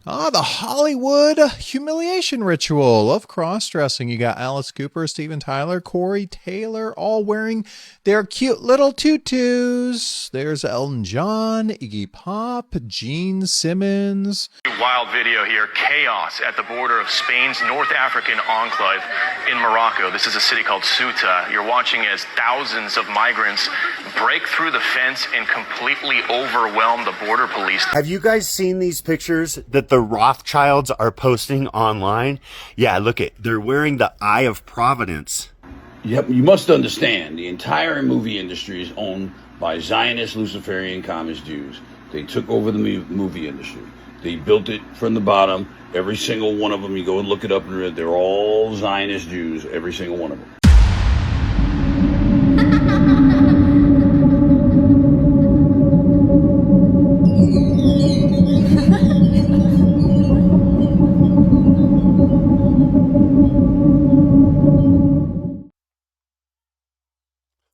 The Hollywood humiliation ritual of cross-dressing. You got Alice Cooper, Steven Tyler, Corey Taylor, all wearing their cute little tutus. There's Elton John, Iggy Pop, Gene Simmons. Wild video here. Chaos at the border of Spain's North African enclave in Morocco. This is a city called Ceuta. You're watching as thousands of migrants break through the fence and completely overwhelm the border police. Have you guys seen these pictures that the Rothschilds are posting online? Yeah, look it. They're wearing the Eye of Providence. Yep, you must understand, the entire movie industry is owned by Zionist Luciferian communist Jews. They took over the movie industry. They built it from the bottom. Every single one of them, you go and look it up, and they're all Zionist Jews, every single one of them.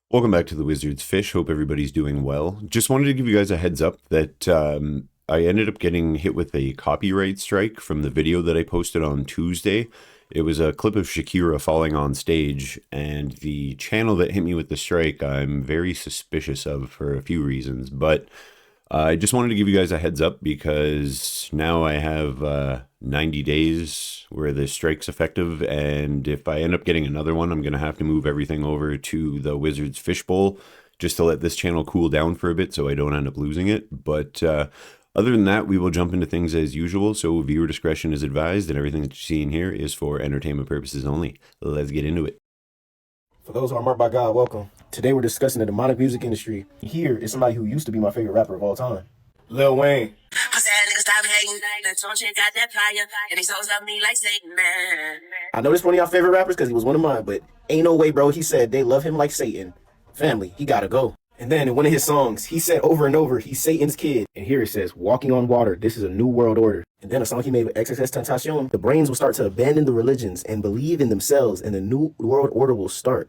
Welcome back to the Wizard's Fish. Hope everybody's doing well. Just wanted to give you guys a heads up that I ended up getting hit with a copyright strike from the video that I posted on Tuesday. It was a clip of Shakira falling on stage, and the channel that hit me with the strike I'm very suspicious of for a few reasons, but I just wanted to give you guys a heads up because now I have 90 days where the strike's effective, and if I end up getting another one, I'm going to have to move everything over to the Wizard's Fishbowl just to let this channel cool down for a bit so I don't end up losing it. But other than that, we will jump into things as usual, so viewer discretion is advised, and everything that you see in here is for entertainment purposes only. Let's get into it. For those who are marked by God, welcome. Today we're discussing the demonic music industry. Here is somebody who used to be my favorite rapper of all time, Lil Wayne. I know this one of y'all favorite rappers because he was one of mine, but ain't no way, bro. He said they love him like Satan. Family, he gotta go. And then in one of his songs, he said over and over, he's Satan's kid. And here it says, walking on water, this is a new world order. And then a song he made with XXXTentacion, the brains will start to abandon the religions and believe in themselves, and the new world order will start.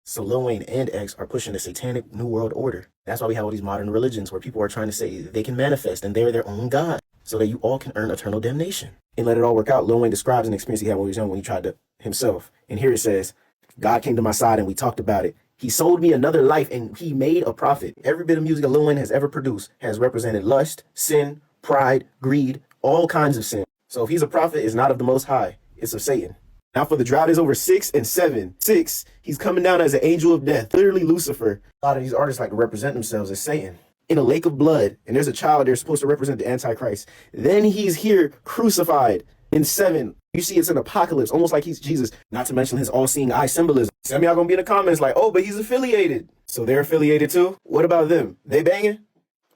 So Lil Wayne and X are pushing the satanic new world order. That's why we have all these modern religions where people are trying to say they can manifest and they're their own God so that you all can earn eternal damnation. And let it all work out, Lil Wayne describes an experience he had when he was young when he tried to himself. And here it says, God came to my side and we talked about it. He sold me another life and he made a profit. Every bit of music that Lil Wayne has ever produced has represented lust, sin, pride, greed, all kinds of sin. So if he's a prophet, it's not of the Most High, it's of Satan. Now for the drought is over 6 and 7. 6, he's coming down as an angel of death, literally Lucifer. A lot of these artists like to represent themselves as Satan. In a lake of blood, and there's a child there supposed to represent the Antichrist. Then he's here crucified. In 7, you see it's an apocalypse, almost like he's Jesus, not to mention his all-seeing eye symbolism. Some of y'all gonna be in the comments like, oh, but he's affiliated. So they're affiliated too? What about them? They banging?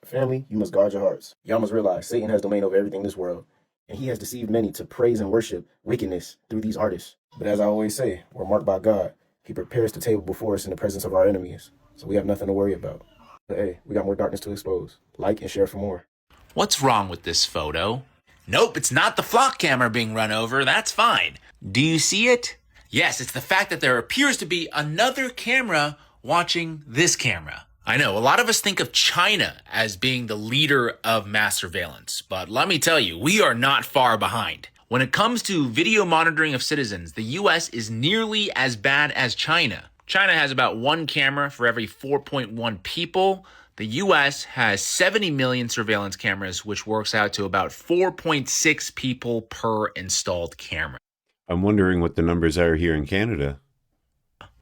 Family, you must guard your hearts. Y'all must realize Satan has domain over everything in this world. And he has deceived many to praise and worship wickedness through these artists. But as I always say, we're marked by God. He prepares the table before us in the presence of our enemies. So we have nothing to worry about. But hey, we got more darkness to expose. Like and share for more. What's wrong with this photo? Nope, it's not the flock camera being run over. That's fine. Do you see it? Yes, it's the fact that there appears to be another camera watching this camera. I know, a lot of us think of China as being the leader of mass surveillance, but let me tell you, we are not far behind. When it comes to video monitoring of citizens, the US is nearly as bad as China. China has about 1 camera for every 4.1 people. The US has 70 million surveillance cameras, which works out to about 4.6 people per installed camera. I'm wondering what the numbers are here in Canada.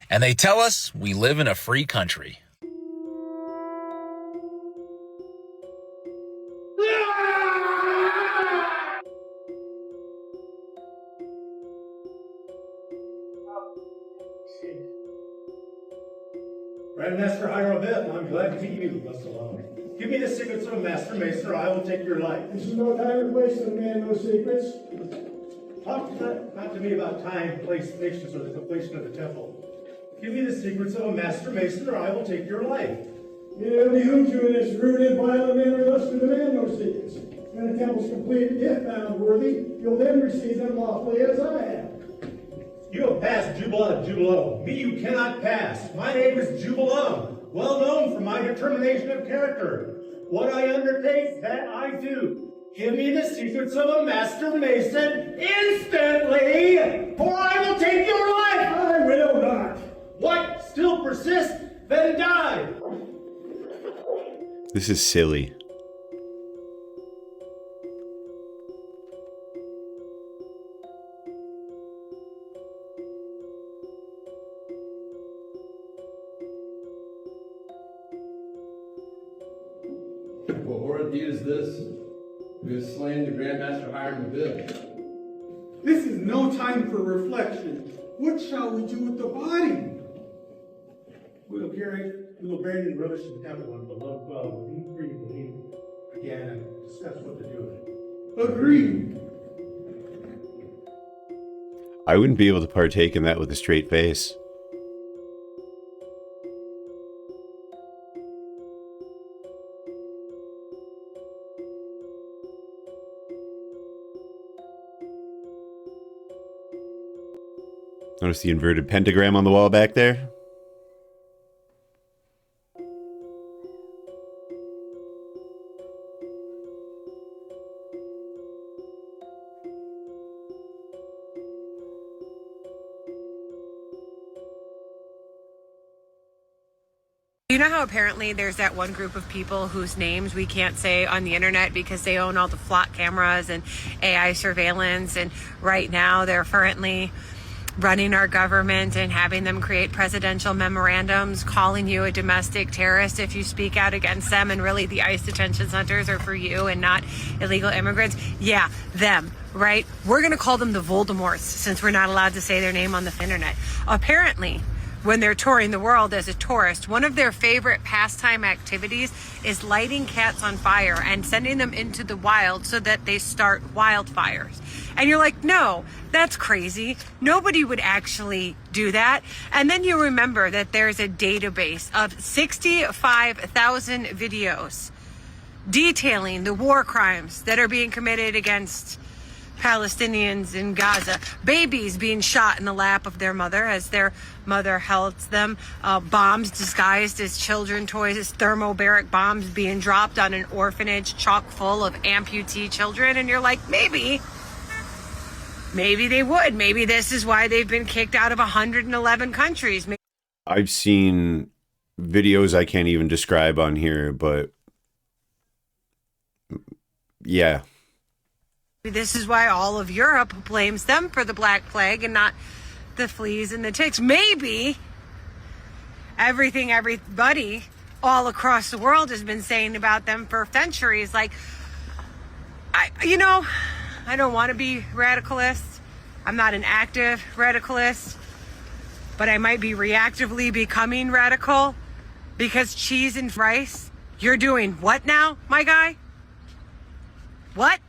And they tell us we live in a free country. Grandmaster Hierophant, I'm glad to meet you, thus alone. Give me the secrets of a master mason, or I will take your life. This is no time and place for the man, no secrets. Talk not to me about time, place, patience, or the completion of the temple. Give me the secrets of a master mason, or I will take your life. It behooves you in this rude and violent manner thus to demand no secrets. When the temple's complete, if found worthy, you'll then receive them lawfully as I have. You have passed Jubala Jubalo. Me you cannot pass. My name is Jubalum, well known for my determination of character. What I undertake, that I do. Give me the secrets of a master mason instantly, or I will take your life! I will not! What? Still persist? Then die! This is silly. What worthy is this? We have slain the Grandmaster Hiram Bill. This is no time for reflection. What shall we do with the body? We will bury the rubbish in the temple and beloved well with you three believe again and discuss what to do with it. Agreed. I wouldn't be able to partake in that with a straight face. Notice the inverted pentagram on the wall back there? You know how apparently there's that one group of people whose names we can't say on the internet because they own all the flock cameras and AI surveillance, and right now they're currently running our government and having them create presidential memorandums calling you a domestic terrorist if you speak out against them, and really the ICE detention centers are for you and not illegal immigrants? Yeah, them, right? We're gonna call them the Voldemorts since we're not allowed to say their name on the internet. Apparently, when they're touring the world as a tourist, one of their favorite pastime activities is lighting cats on fire and sending them into the wild so that they start wildfires. And you're like, no, that's crazy. Nobody would actually do that. And then you remember that there's a database of 65,000 videos detailing the war crimes that are being committed against Palestinians in Gaza, babies being shot in the lap of their mother as their mother held them, bombs disguised as children toys, as thermobaric bombs being dropped on an orphanage chock full of amputee children. And you're like, maybe they would. Maybe this is why they've been kicked out of 111 countries. I've seen videos I can't even describe on here, but yeah. This is why all of Europe blames them for the Black Plague and not the fleas and the ticks. Maybe everybody all across the world has been saying about them for centuries. Like, I don't want to be radicalist. I'm not an active radicalist, but I might be reactively becoming radical because cheese and rice. You're doing what now, my guy? What?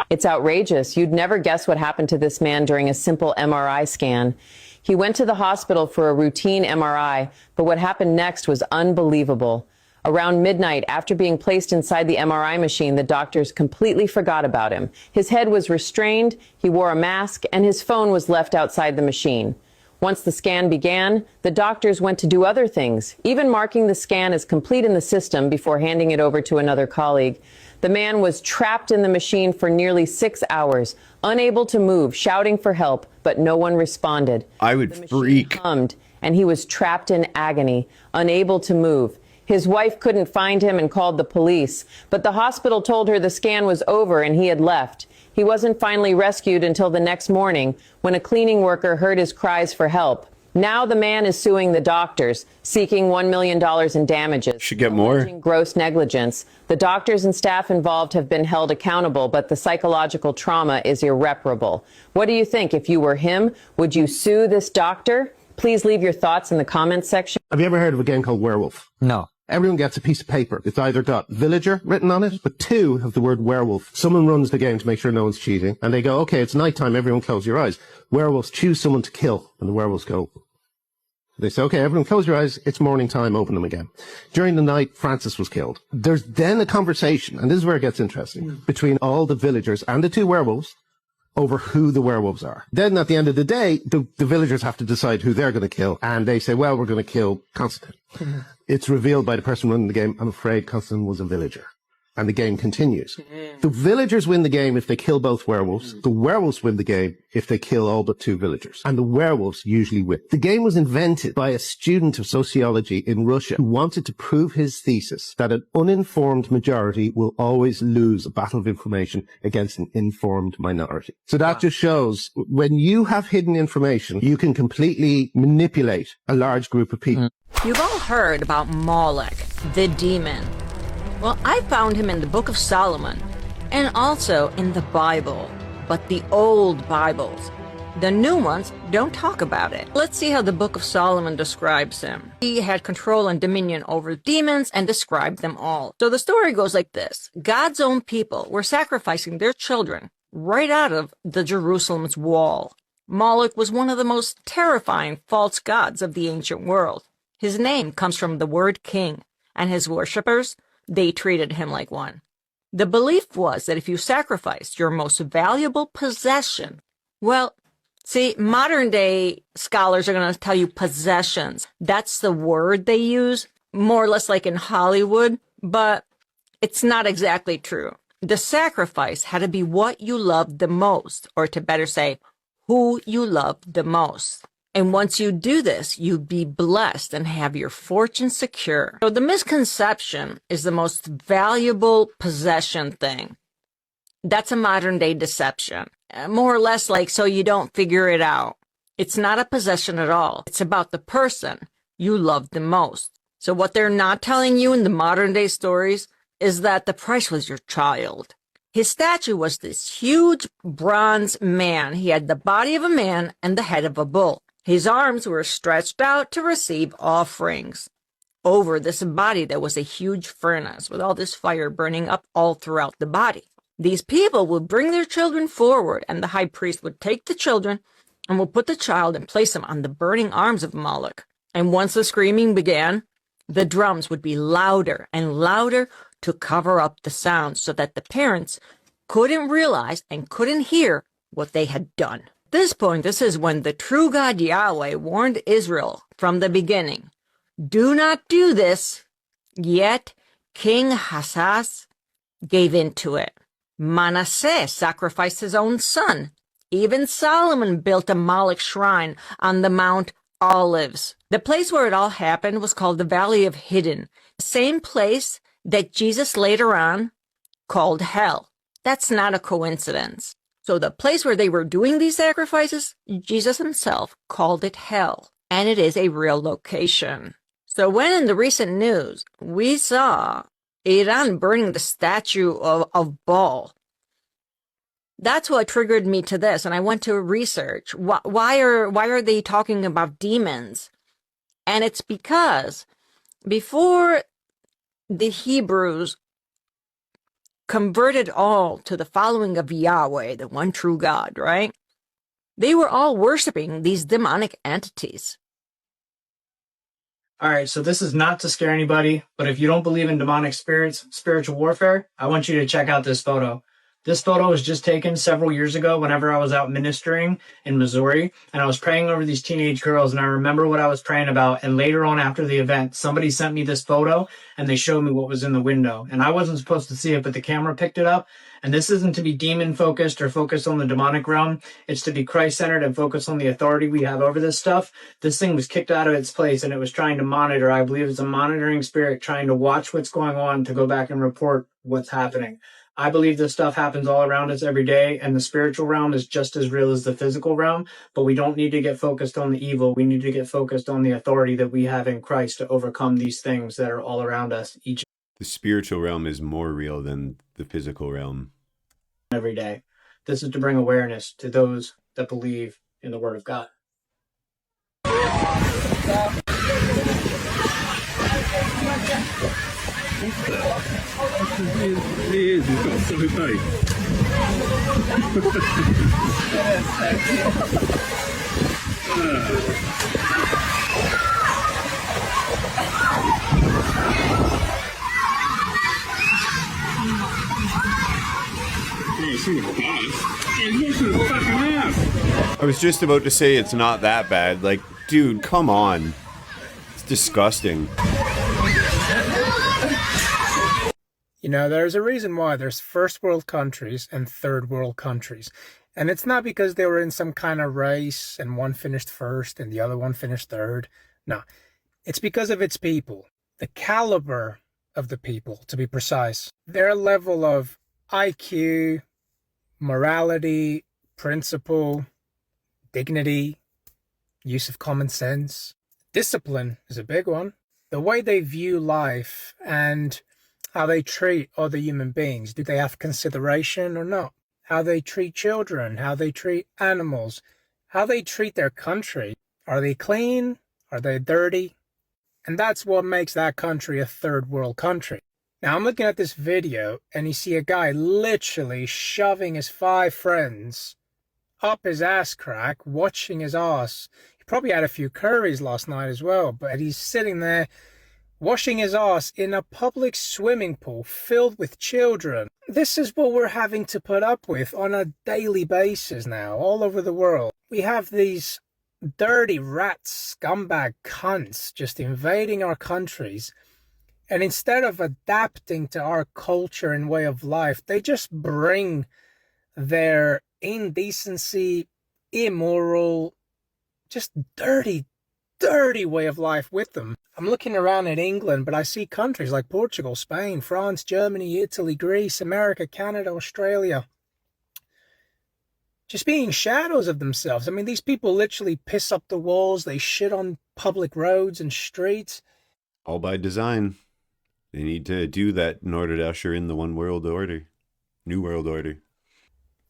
It's outrageous. You'd never guess what happened to this man during a simple MRI scan. He went to the hospital for a routine MRI, but what happened next was unbelievable. Around midnight, after being placed inside the MRI machine, the doctors completely forgot about him. His head was restrained, he wore a mask, and his phone was left outside the machine. Once the scan began, the doctors went to do other things, even marking the scan as complete in the system before handing it over to another colleague. The man was trapped in the machine for nearly 6 hours, unable to move, shouting for help, but no one responded. I would freak. Hummed, and he was trapped in agony, unable to move. His wife couldn't find him and called the police, but the hospital told her the scan was over and he had left. He wasn't finally rescued until the next morning when a cleaning worker heard his cries for help. Now the man is suing the doctors, seeking $1 million in damages. Should get more. Gross negligence. The doctors and staff involved have been held accountable, but the psychological trauma is irreparable. What do you think? If you were him, would you sue this doctor? Please leave your thoughts in the comments section. Have you ever heard of a game called Werewolf? No. Everyone gets a piece of paper. It's either got villager written on it, but 2 have the word werewolf. Someone runs the game to make sure no one's cheating, and they go, okay, it's nighttime, everyone close your eyes. Werewolves choose someone to kill, and the werewolves go. They say, okay, everyone close your eyes, it's morning time, open them again. During the night, Francis was killed. There's then a conversation, and this is where it gets interesting, between all the villagers and the 2 werewolves, over who the werewolves are. Then at the end of the day, the villagers have to decide who they're going to kill. And they say, well, we're going to kill Constantine. It's revealed by the person running the game, I'm afraid Constantine was a villager. And the game continues. The villagers win the game if they kill both werewolves. The werewolves win the game if they kill all but 2 villagers. And the werewolves usually win. The game was invented by a student of sociology in Russia who wanted to prove his thesis that an uninformed majority will always lose a battle of information against an informed minority. So that just shows when you have hidden information, you can completely manipulate a large group of people. You've all heard about Moloch, the demon. Well, I found him in the Book of Solomon and also in the Bible, but the old Bibles. The new ones don't talk about it. Let's see how the Book of Solomon describes him. He had control and dominion over demons and described them all. So the story goes like this. God's own people were sacrificing their children right out of the Jerusalem's wall. Moloch was one of the most terrifying false gods of the ancient world. His name comes from the word king, and his worshippers, they treated him like one. The belief was that if you sacrificed your most valuable possession, well, see, modern day scholars are going to tell you possessions. That's the word they use, more or less like in Hollywood, but it's not exactly true. The sacrifice had to be what you loved the most, or to better say, who you loved the most. And once you do this, you'd be blessed and have your fortune secure. So the misconception is the most valuable possession thing. That's a modern day deception. More or less like so you don't figure it out. It's not a possession at all. It's about the person you love the most. So what they're not telling you in the modern day stories is that the price was your child. His statue was this huge bronze man. He had the body of a man and the head of a bull. His arms were stretched out to receive offerings. Over this body, there was a huge furnace with all this fire burning up all throughout the body. These people would bring their children forward, and the high priest would take the children and would put the child and place him on the burning arms of Moloch. And once the screaming began, the drums would be louder and louder to cover up the sound so that the parents couldn't realize and couldn't hear what they had done. At this point, this is when the true God Yahweh warned Israel from the beginning, do not do this. Yet King Ahaz gave in to it. Manasseh sacrificed his own son. Even Solomon built a Moloch shrine on the Mount Olives. The place where it all happened was called the Valley of Hidden, the same place that Jesus later on called hell. That's not a coincidence. So the place where they were doing these sacrifices, Jesus himself called it hell, and it is a real location. So when in the recent news, we saw Iran burning the statue of Baal, that's what triggered me to this, and I went to research. Why are they talking about demons? And it's because before the Hebrews converted all to the following of Yahweh, the one true God, right? They were all worshiping these demonic entities. All right, so this is not to scare anybody, but if you don't believe in demonic spirits, spiritual warfare, I want you to check out this photo. This photo was just taken several years ago whenever I was out ministering in Missouri, and I was praying over these teenage girls, and I remember what I was praying about, and later on after the event, somebody sent me this photo, and they showed me what was in the window, and I wasn't supposed to see it, but the camera picked it up, and this isn't to be demon-focused or focused on the demonic realm. It's to be Christ-centered and focused on the authority we have over this stuff. This thing was kicked out of its place, and it was trying to monitor. I believe it's a monitoring spirit trying to watch what's going on to go back and report what's happening. I believe this stuff happens all around us every day, and the spiritual realm is just as real as the physical realm, but we don't need to get focused on the evil. We need to get focused on the authority that we have in Christ to overcome these things that are all around us The spiritual realm is more real than the physical realm. Every day. This is to bring awareness to those that believe in the Word of God. I was just about to say it's not that bad. Like, dude, come on. It's disgusting. You know, there's a reason why there's first world countries and third world countries. And it's not because they were in some kind of race and one finished first and the other one finished third. No, it's because of its people, the caliber of the people, to be precise. Their level of IQ, morality, principle, dignity, use of common sense. Discipline is a big one. The way they view life and how they treat other human beings. Do they have consideration or not? How they treat children, how they treat animals, how they treat their country. Are they clean? Are they dirty? And that's what makes that country a third world country. Now I'm looking at this video and you see a guy literally shoving his 5 friends up his ass crack, watching his ass. He probably had a few curries last night as well, but he's sitting there washing his ass in a public swimming pool filled with children. This is what we're having to put up with on a daily basis now, all over the world. We have these dirty rat scumbag cunts just invading our countries, and instead of adapting to our culture and way of life, they just bring their indecency, immoral, just dirty way of life with them. I'm looking around at England, but I see countries like Portugal, Spain, France, Germany, Italy, Greece, America, Canada, Australia, just being shadows of themselves. I mean, these people literally piss up the walls, they shit on public roads and streets. All by design. They need to do that in order to usher in the one world order. New world order.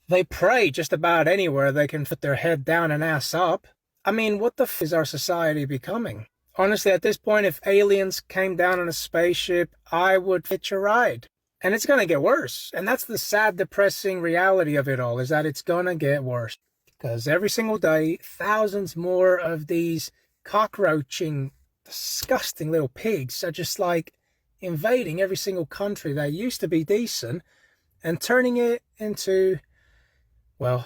They pray just about anywhere they can put their head down and ass up. I mean, what the f is our society becoming? Honestly, at this point, if aliens came down on a spaceship, I would hitch a ride. And it's going to get worse. And that's the sad, depressing reality of it all, is that it's going to get worse. Because every single day, thousands more of these cockroaching, disgusting little pigs are just like invading every single country that used to be decent and turning it into, well,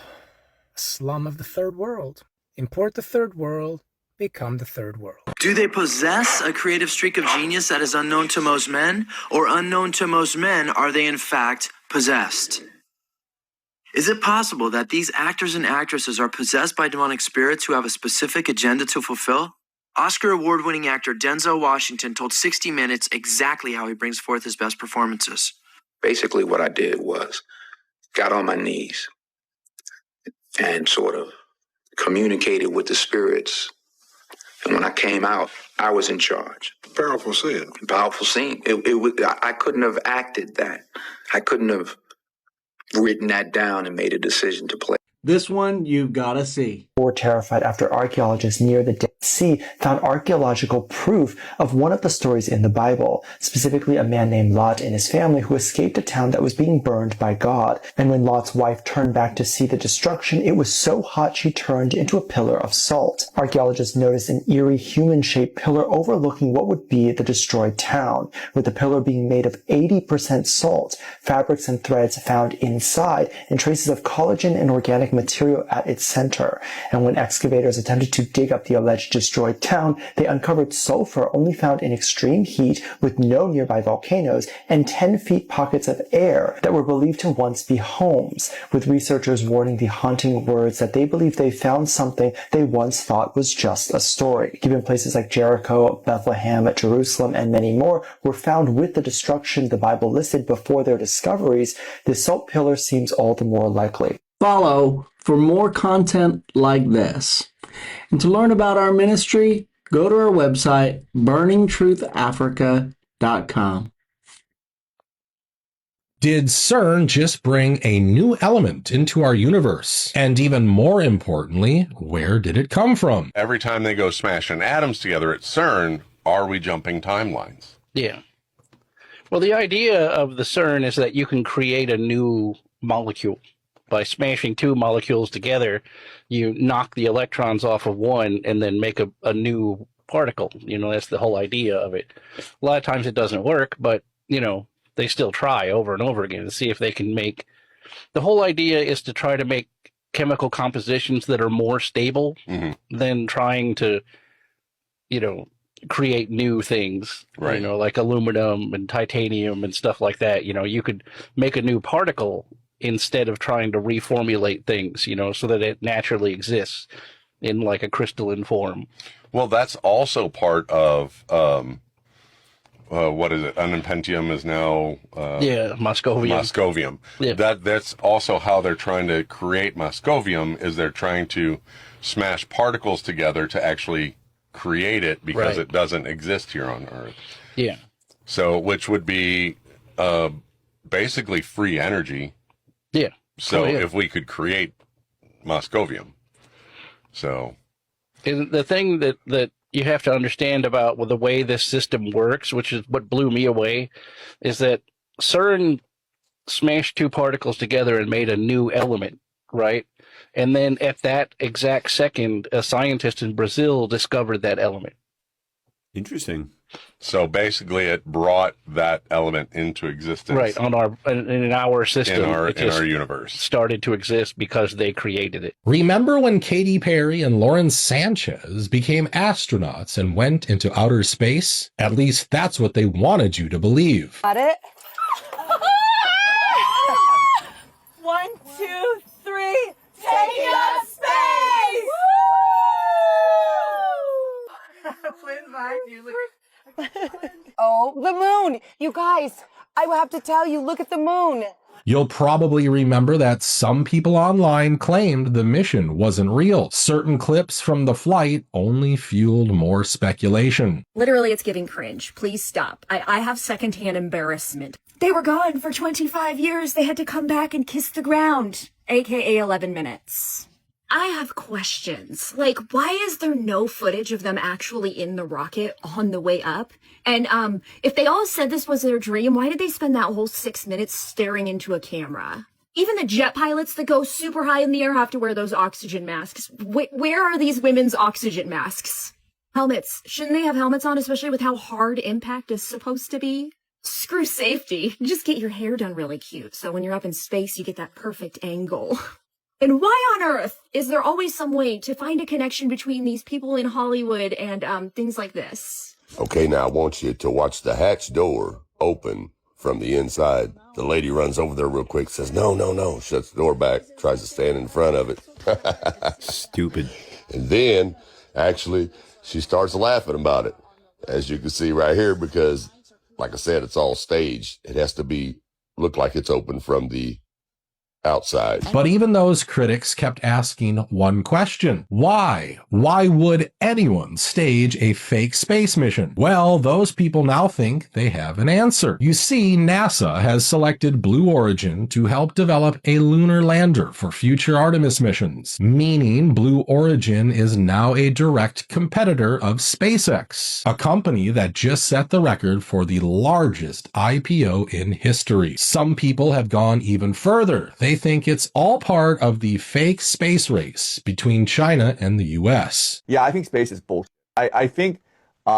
a slum of the third world. Import the third world, become the third world. Do they possess a creative streak of genius that is unknown to most men? Or unknown to most men, are they in fact possessed? Is it possible that these actors and actresses are possessed by demonic spirits who have a specific agenda to fulfill? Oscar award-winning actor Denzel Washington told 60 Minutes exactly how he brings forth his best performances. Basically what I did was got on my knees and sort of communicated with the spirits. And when I came out, I was in charge. Powerful scene. Powerful scene. I couldn't have acted that. I couldn't have written that down and made a decision to play. This one you've got to see. More terrified after archaeologists near the Dead Sea found archaeological proof of one of the stories in the Bible, specifically a man named Lot and his family who escaped a town that was being burned by God. And when Lot's wife turned back to see the destruction, it was so hot she turned into a pillar of salt. Archaeologists noticed an eerie human-shaped pillar overlooking what would be the destroyed town, with the pillar being made of 80% salt, fabrics and threads found inside, and traces of collagen and organic material at its center. And when excavators attempted to dig up the alleged destroyed town, they uncovered sulfur only found in extreme heat with no nearby volcanoes and 10-feet pockets of air that were believed to once be homes, with researchers warning the haunting words that they believe they found something they once thought was just a story. Given places like Jericho, Bethlehem, Jerusalem, and many more were found with the destruction the Bible listed before their discoveries, the salt pillar seems all the more likely. Follow for more content like this. And to learn about our ministry, go to our website, burningtruthafrica.com. Did CERN just bring a new element into our universe? And even more importantly, where did it come from? Every time they go smashing atoms together at CERN, are we jumping timelines? Yeah. Well, the idea of the CERN is that you can create a new molecule. By smashing two molecules together, you knock the electrons off of one and then make a new particle. You know, that's the whole idea of it. A lot of times it doesn't work, but, you know, they still try over and over again to see if they can make the whole idea is to try to make chemical compositions that are more stable than trying to, create new things, Right. Like aluminum and titanium and stuff like that. You could make a new particle instead of trying to reformulate things, so that it naturally exists in like a crystalline form. Well, that's also part of what is it? Unpentium is now Moscovium. Yeah. That's also how they're trying to create Moscovium. Is they're trying to smash particles together to actually create it because it doesn't exist here on Earth. Yeah. So, which would be basically free energy. Yeah. So if we could create Moscovium. So. And the thing that you have to understand about the way this system works, which is what blew me away, is that CERN smashed two particles together and made a new element, right? And then at that exact second, a scientist in Brazil discovered that element. Interesting. So basically, it brought that element into existence, Right, in our system, in our universe. Started to exist because they created it. Remember when Katy Perry and Lauren Sanchez became astronauts and went into outer space? At least that's what they wanted you to believe. Got it? 1, 2, 3, taking up space! Oh, the moon! You guys, I will have to tell you, look at the moon. You'll probably remember that some people online claimed the mission wasn't real. Certain clips from the flight only fueled more speculation. Literally, it's giving cringe. Please stop. I have secondhand embarrassment. They were gone for 25 years. They had to come back and kiss the ground, aka 11 minutes. I have questions. Like, why is there no footage of them actually in the rocket on the way up? And if they all said this was their dream, why did they spend that whole 6 minutes staring into a camera? Even the jet pilots that go super high in the air have to wear those oxygen masks. Where are these women's oxygen masks? Helmets. Shouldn't they have helmets on, especially with how hard impact is supposed to be? Screw safety. Just get your hair done really cute, so when you're up in space, you get that perfect angle. And why on earth is there always some way to find a connection between these people in Hollywood and things like this? Okay, now I want you to watch the hatch door open from the inside. The lady runs over there real quick, says, no, shuts the door back, tries to stand in front of it. Stupid. And then, actually, she starts laughing about it, as you can see right here, because, like I said, it's all staged. It has to look like it's open from the outside. But even those critics kept asking one question. Why? Why would anyone stage a fake space mission? Well, those people now think they have an answer. You see, NASA has selected Blue Origin to help develop a lunar lander for future Artemis missions, meaning Blue Origin is now a direct competitor of SpaceX, a company that just set the record for the largest IPO in history. Some people have gone even further. They think it's all part of the fake space race between China and the US. Yeah, I think space is bullshit. I think we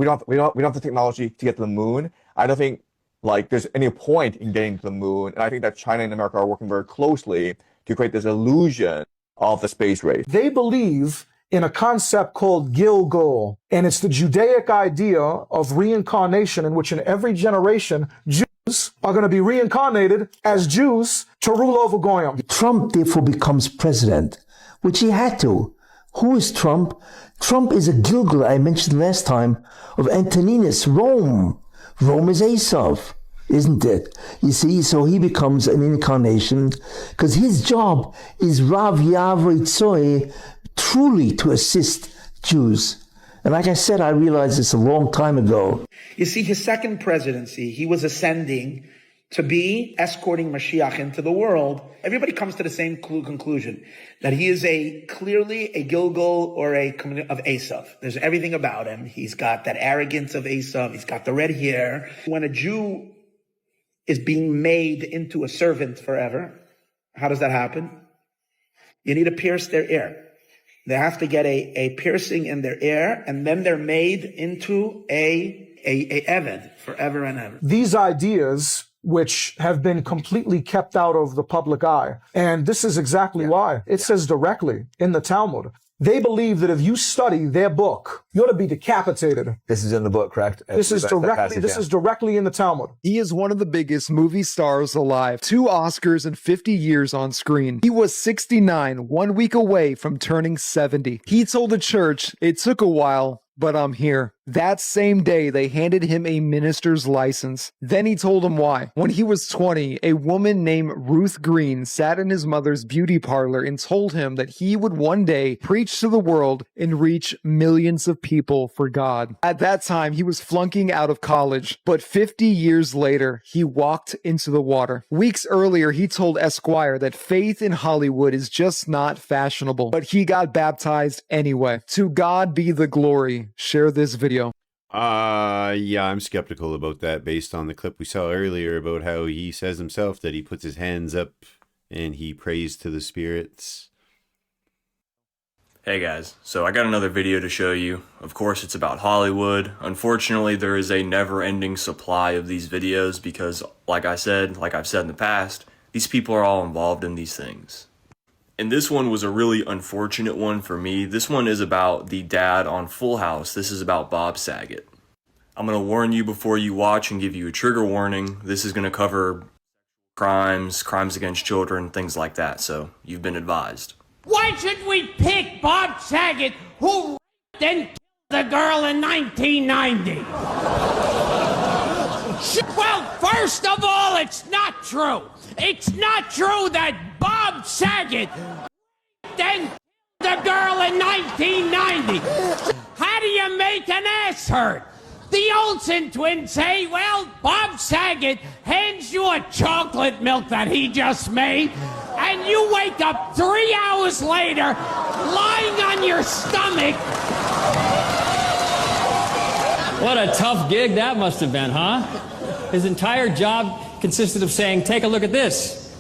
don't have the technology to get to the moon. I don't think there's any point in getting to the moon. And I think that China and America are working very closely to create this illusion of the space race. They believe in a concept called Gilgul, and it's the Judaic idea of reincarnation, in which in every generation Jews are going to be reincarnated as Jews to rule over Goyim. Trump therefore becomes president, which he had to. Who is Trump? Trump is a Gilgul, I mentioned last time, of Antoninus, Rome. Rome is Asav, isn't it? You see, so he becomes an incarnation, because his job is Rav Yavri Tzoy, truly to assist Jews. And like I said, I realized this a long time ago. You see, his second presidency, he was ascending to be escorting Mashiach into the world. Everybody comes to the same conclusion, that he is clearly a Gilgul or of Esav. There's everything about him. He's got that arrogance of Esav. He's got the red hair. When a Jew is being made into a servant forever, how does that happen? You need to pierce their ear. They have to get a piercing in their ear, and then they're made into a Eved forever and ever. These ideas which have been completely kept out of the public eye. And this is exactly why. It says directly in the Talmud. They believe that if you study their book, you're to be decapitated. This is in the book, correct? This is directly in the Talmud. He is one of the biggest movie stars alive. 2 Oscars in 50 years on screen. He was 69, 1 week away from turning 70. He told the church, "It took a while, but I'm here." That same day, they handed him a minister's license. Then he told them why. When he was 20, a woman named Ruth Green sat in his mother's beauty parlor and told him that he would one day preach to the world and reach millions of people for God. At that time, he was flunking out of college, but 50 years later, he walked into the water. Weeks earlier, he told Esquire that faith in Hollywood is just not fashionable, but he got baptized anyway. To God be the glory. Share this video. Yeah, I'm skeptical about that based on the clip we saw earlier about how he says himself that he puts his hands up and he prays to the spirits. Hey guys, so I got another video to show you. Of course, it's about Hollywood. Unfortunately, there is a never-ending supply of these videos because, like I've said in the past, these people are all involved in these things. And this one was a really unfortunate one for me. This one is about the dad on Full House. This is about Bob Saget. I'm going to warn you before you watch and give you a trigger warning. This is going to cover crimes against children, things like that. So you've been advised. Why should we pick Bob Saget, who raped and killed the girl in 1990? Well, first of all, it's not true. It's not true that Bob Saget raped and killed the girl in 1990. How do you make an ass hurt? The Olsen twins say, well, Bob Saget hands you a chocolate milk that he just made, and you wake up 3 hours later, lying on your stomach. What a tough gig that must have been, huh? His entire job consisted of saying, "Take a look at this,"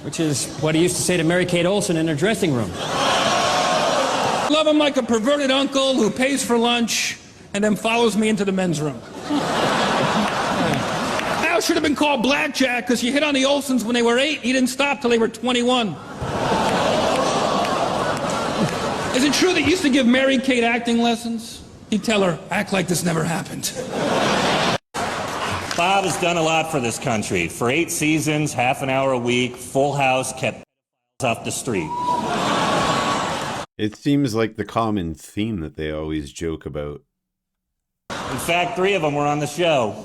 which is what he used to say to Mary-Kate Olsen in her dressing room. Love him like a perverted uncle who pays for lunch and then follows me into the men's room. Al should have been called Blackjack because he hit on the Olsens when they were 8. He didn't stop till they were 21. Is it true that he used to give Mary-Kate acting lessons? He'd tell her, "Act like this never happened." Bob has done a lot for this country. For 8 seasons, half an hour a week, Full House kept off the street. It seems like the common theme that they always joke about. In fact, 3 of them were on the show.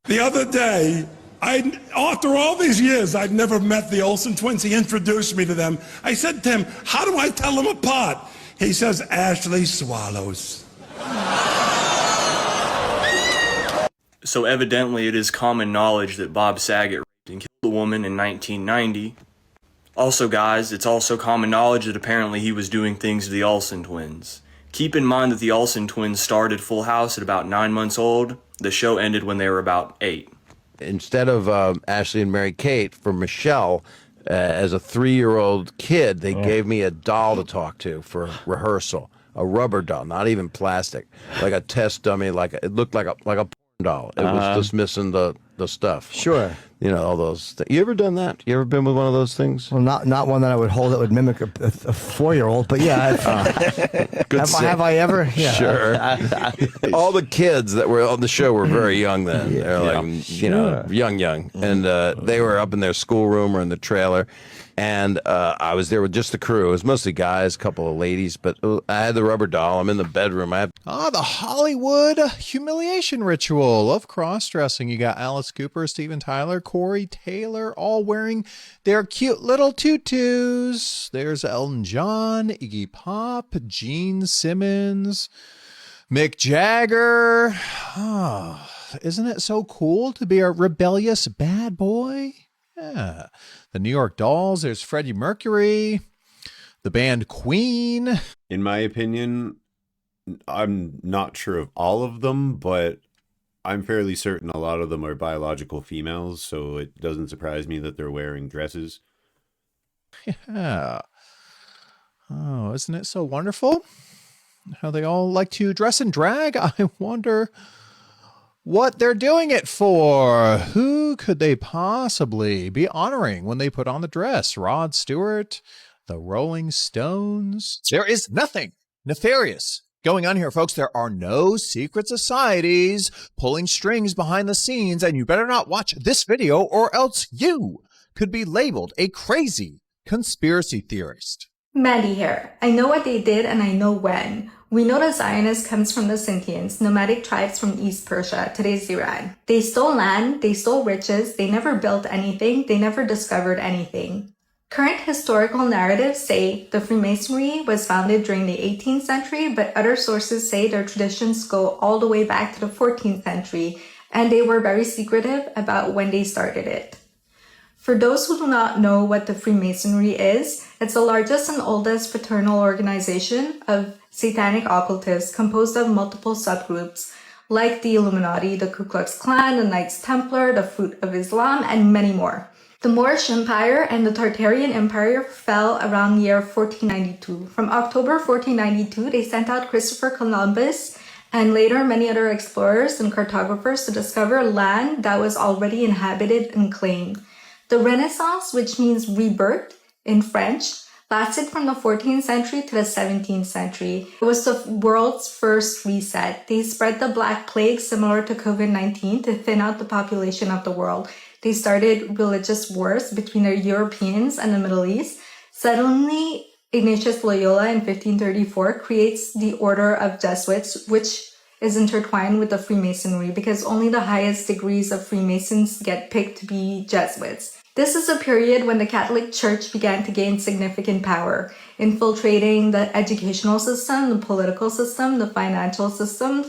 The other day, after all these years, I'd never met the Olsen twins. He introduced me to them. I said to him, "How do I tell them apart?" He says, "Ashley swallows." So evidently it is common knowledge that Bob Saget raped and killed a woman in 1990. Also guys, it's also common knowledge that apparently he was doing things to the Olsen twins. Keep in mind that the Olsen twins started Full House at about 9 months old. The show ended when they were about 8. Instead of Ashley and Mary-Kate, for Michelle, as a 3-year-old kid, they gave me a doll to talk to for rehearsal. A rubber doll, not even plastic, like a test dummy. It looked like a porn doll. It was just missing the stuff. Sure. You know, all those things. You ever done that? You ever been with one of those things? Well, not one that I would hold that would mimic a 4-year-old, but yeah. Have I ever? Yeah. Sure. All the kids that were on the show were very young then. They're young. And they were up in their schoolroom or in the trailer. And I was there with just the crew. It was mostly guys, a couple of ladies, but I had the rubber doll. I'm in the bedroom. The Hollywood humiliation ritual of cross-dressing. You got Alice Cooper, Steven Tyler, Corey Taylor, all wearing their cute little tutus. There's Elton John, Iggy Pop, Gene Simmons, Mick Jagger. Oh, isn't it so cool to be a rebellious bad boy? Yeah. The New York Dolls, there's Freddie Mercury, the band Queen. In my opinion, I'm not sure of all of them, but I'm fairly certain a lot of them are biological females, so it doesn't surprise me that they're wearing dresses. Yeah. Oh, isn't it so wonderful how they all like to dress and drag? I wonder what they're doing it for. Who could they possibly be honoring when they put on the dress? Rod Stewart? The Rolling Stones? There is nothing nefarious going on here, folks. There are no secret societies pulling strings behind the scenes, and you better not watch this video or else you could be labeled a crazy conspiracy theorist. Maddie here. I know what they did and I know when. We know the Zionist comes from the Scythians, nomadic tribes from East Persia, today's Iran. They stole land, they stole riches, they never built anything, they never discovered anything. Current historical narratives say the Freemasonry was founded during the 18th century, but other sources say their traditions go all the way back to the 14th century, and they were very secretive about when they started it. For those who do not know what the Freemasonry is, it's the largest and oldest fraternal organization of satanic occultists composed of multiple subgroups like the Illuminati, the Ku Klux Klan, the Knights Templar, the Fruit of Islam, and many more. The Moorish Empire and the Tartarian Empire fell around the year 1492. From October 1492, they sent out Christopher Columbus and later many other explorers and cartographers to discover land that was already inhabited and claimed. The Renaissance, which means rebirth in French, lasted from the 14th century to the 17th century. It was the world's first reset. They spread the Black Plague, similar to COVID-19, to thin out the population of the world. They started religious wars between the Europeans and the Middle East. Suddenly, Ignatius Loyola in 1534 creates the Order of Jesuits, which is intertwined with the Freemasonry because only the highest degrees of Freemasons get picked to be Jesuits. This is a period when the Catholic Church began to gain significant power, infiltrating the educational system, the political system, the financial system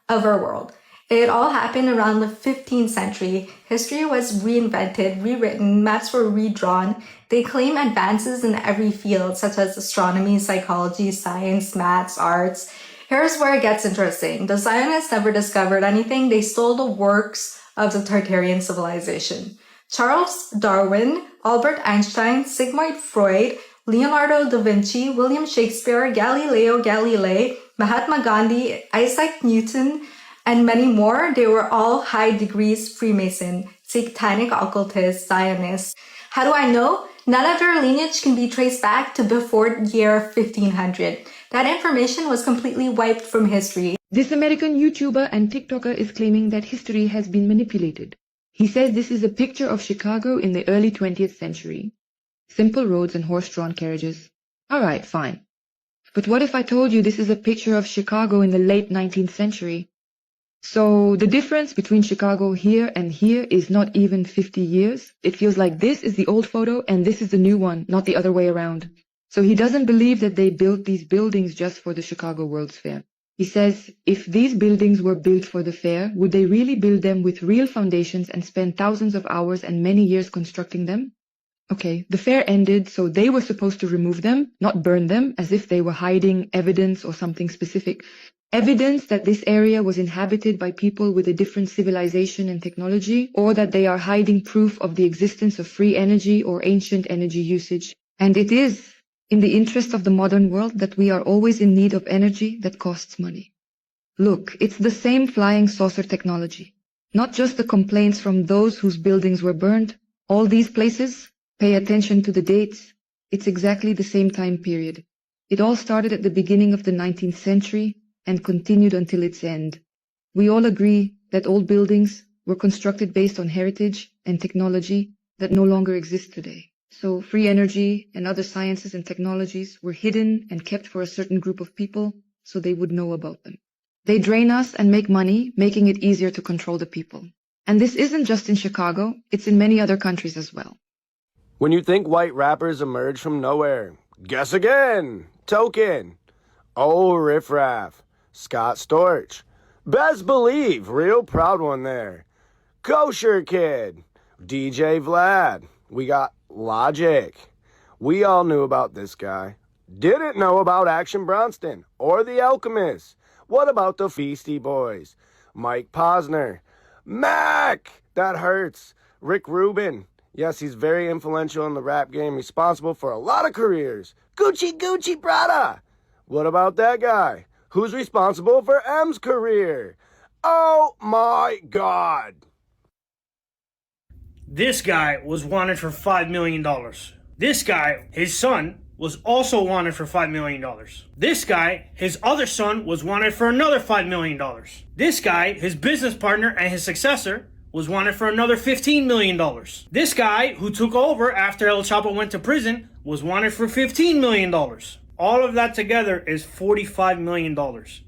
of our world. It all happened around the 15th century. History was reinvented, rewritten, maps were redrawn. They claim advances in every field, such as astronomy, psychology, science, maths, arts. Here's where it gets interesting. The Zionists never discovered anything. They stole the works of the Tartarian civilization. Charles Darwin, Albert Einstein, Sigmund Freud, Leonardo da Vinci, William Shakespeare, Galileo Galilei, Mahatma Gandhi, Isaac Newton, and many more, they were all high degrees Freemason, satanic occultists, Zionists. How do I know? None of their lineage can be traced back to before year 1500. That information was completely wiped from history. This American YouTuber and TikToker is claiming that history has been manipulated. He says this is a picture of Chicago in the early 20th century. Simple roads and horse-drawn carriages. Alright, fine. But what if I told you this is a picture of Chicago in the late 19th century? So the difference between Chicago here and here is not even 50 years. It feels like this is the old photo and this is the new one, not the other way around. So he doesn't believe that they built these buildings just for the Chicago World's Fair. He says, if these buildings were built for the fair, would they really build them with real foundations and spend thousands of hours and many years constructing them? Okay, the fair ended, so they were supposed to remove them, not burn them, as if they were hiding evidence or something specific. Evidence that this area was inhabited by people with a different civilization and technology, or that they are hiding proof of the existence of free energy or ancient energy usage. And it is in the interest of the modern world that we are always in need of energy that costs money. Look, it's the same flying saucer technology. Not just the complaints from those whose buildings were burned. All these places, pay attention to the dates. It's exactly the same time period. It all started at the beginning of the 19th century and continued until its end. We all agree that old buildings were constructed based on heritage and technology that no longer exists today. So free energy and other sciences and technologies were hidden and kept for a certain group of people so they would know about them. They drain us and make money, making it easier to control the people. And this isn't just in Chicago, it's in many other countries as well. When you think white rappers emerge from nowhere, guess again. Token. Oh, Riff Raff. Scott Storch. Best believe, real proud one there. Kosher Kid. DJ Vlad. We got Logic. We all knew about this guy. Didn't know about Action Bronson or The Alchemist. What about the Feastie Boys? Mike Posner. Mac! That hurts. Rick Rubin. Yes, he's very influential in the rap game, responsible for a lot of careers. Gucci Prada. What about that guy? Who's responsible for M's career? Oh my God. This guy was wanted for $5 million. This guy, his son, was also wanted for $5 million. This guy, his other son, was wanted for another $5 million. This guy, his business partner and his successor, was wanted for another $15 million. This guy, who took over after El Chapo went to prison, was wanted for $15 million. All of that together is $45 million.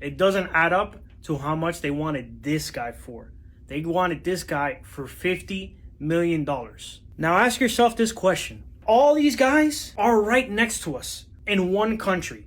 It doesn't add up to how much they wanted this guy for. They wanted this guy for $50 million. Now ask yourself this question. All these guys are right next to us in one country,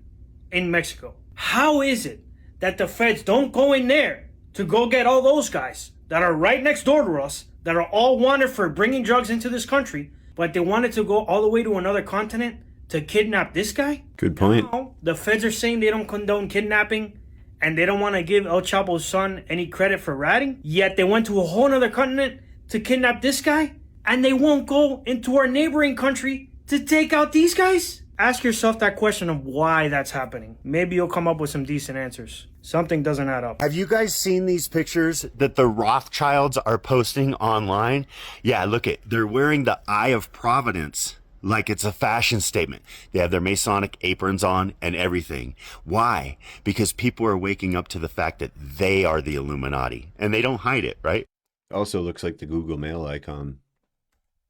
in Mexico. How is it that the feds don't go in there to go get all those guys that are right next door to us, that are all wanted for bringing drugs into this country, but they wanted to go all the way to another continent to kidnap this guy? Good point. Now, the feds are saying they don't condone kidnapping and they don't want to give El Chapo's son any credit for ratting, yet they went to a whole other continent to kidnap this guy, and they won't go into our neighboring country to take out these guys? Ask yourself that question of why that's happening. Maybe you'll come up with some decent answers. Something doesn't add up. Have you guys seen these pictures that the Rothschilds are posting online? Yeah, look it. They're wearing the Eye of Providence like it's a fashion statement. They have their Masonic aprons on and everything. Why? Because people are waking up to the fact that they are the Illuminati, and they don't hide it, right? Also looks like the Google Mail icon.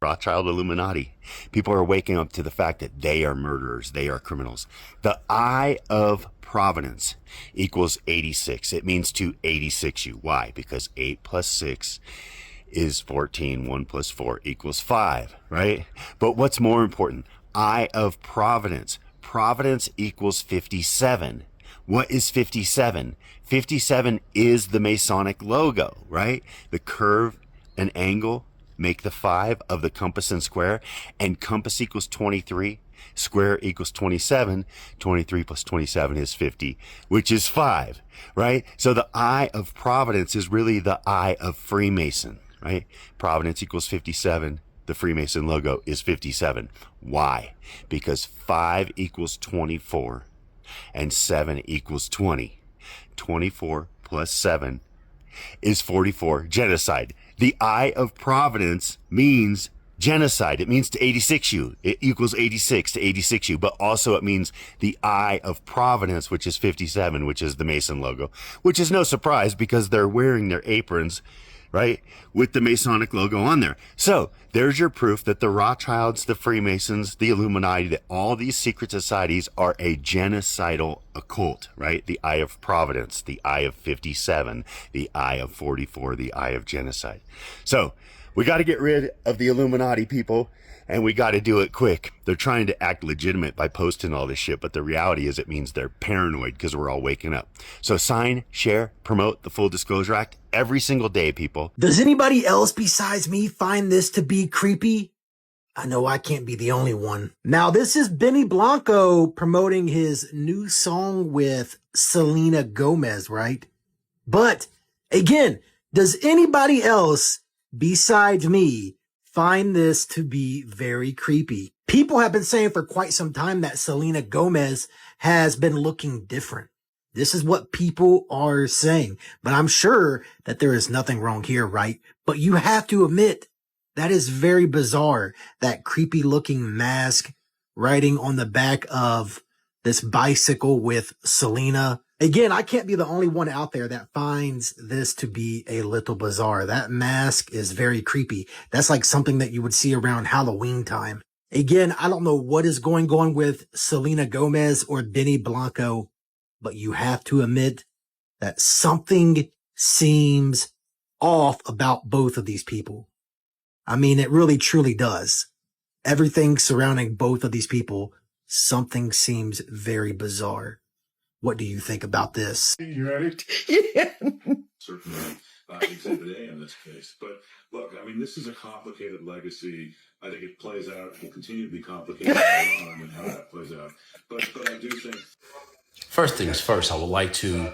Rothschild Illuminati. People are waking up to the fact that they are murderers. They are criminals. The Eye of Providence equals 86. It means to 86 you. Why? Because 8 plus 6 is 14. 1 plus 4 equals 5, right? But what's more important? Eye of Providence. Providence equals 57. What is 57? 57 is the Masonic logo, right? The curve and angle make the 5 of the compass and square, and compass equals 23, square equals 27, 23 plus 27 is 50, which is 5, right? So the Eye of Providence is really the Eye of Freemason, right? Providence equals 57, the Freemason logo is 57. Why? Because 5 equals 24, and 7 equals 20. 24 plus 7 is 44, genocide. The Eye of Providence means genocide. It means to 86 you. It equals 86 to 86 you, but also it means the Eye of Providence, which is 57, which is the Mason logo, which is no surprise because they're wearing their aprons, right, with the Masonic logo on there. So there's your proof that the Rothschilds, the Freemasons, the Illuminati, that all these secret societies are a genocidal occult, right? The Eye of Providence, the Eye of 57, the Eye of 44, the Eye of genocide. So we got to get rid of the Illuminati, people, and we got to do it quick. They're trying to act legitimate by posting all this shit, but the reality is it means they're paranoid because we're all waking up. So sign, share, promote the Full Disclosure Act every single day, people. Does anybody else besides me find this to be creepy? I know I can't be the only one. Now, this is Benny Blanco promoting his new song with Selena Gomez, right? But again, does anybody else besides me find this to be very creepy? People have been saying for quite some time that Selena Gomez has been looking different. This is what people are saying, but I'm sure that there is nothing wrong here, right? But you have to admit that is very bizarre, that creepy looking mask riding on the back of this bicycle with Selena. Again, I can't be the only one out there that finds this to be a little bizarre. That mask is very creepy. That's like something that you would see around Halloween time. Again, I don't know what is going on with Selena Gomez or Benny Blanco, but you have to admit that something seems off about both of these people. I mean, it really truly does. Everything surrounding both of these people, something seems very bizarre. What do you think about this? You ready? Yeah. Certainly, Exhibit A in this case. But look, I mean, this is a complicated legacy. I think it plays out. It will continue to be complicated and how that plays out. But I do think. First things first, I would like to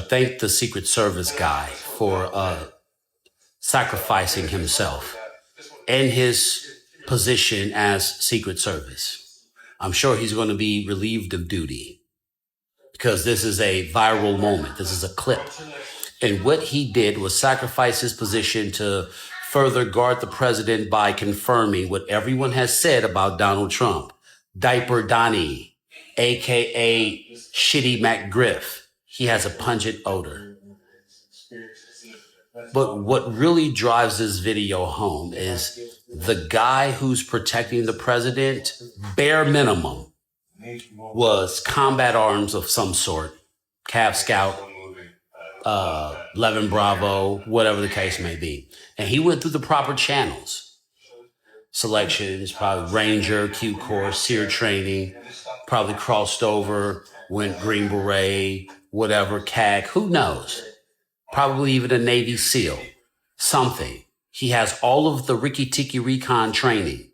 thank the Secret Service guy for sacrificing himself and his position as Secret Service. I'm sure he's going to be relieved of duty, because this is a viral moment. This is a clip And what he did was sacrifice his position to further guard the president by confirming what everyone has said about Donald Trump. Diaper Donnie, AKA Shitty McGriff. He has a pungent odor. But what really drives this video home is the guy who's protecting the president, bare minimum, was combat arms of some sort, Cav Scout, 11 Bravo, whatever the case may be. And he went through the proper channels. Selections, probably Ranger, Q Course, SEER training, probably crossed over, went Green Beret, whatever, CAG, who knows? Probably even a Navy SEAL, something. He has all of the Ricky Tiki Recon training.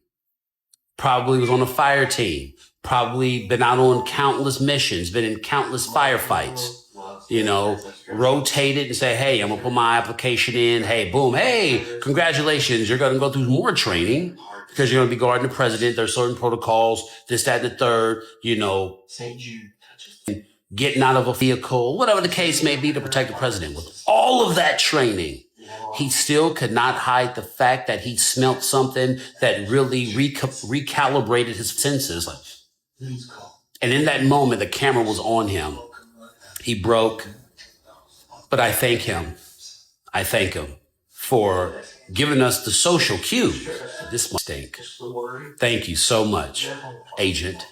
Probably was on a fire team. Probably been out on countless missions, been in countless firefights. You know, rotated and say, hey, I'm going to put my application in. Hey, boom. Hey, congratulations. You're going to go through more training because you're going to be guarding the president. There's certain protocols, this, that, and the third, you know, getting out of a vehicle, whatever the case may be to protect the president. With all of that training, he still could not hide the fact that he smelt something that really recalibrated his senses. And in that moment, the camera was on him. He broke, but I thank him. I thank him for giving us the social cue. This must stink. Thank you so much, agent,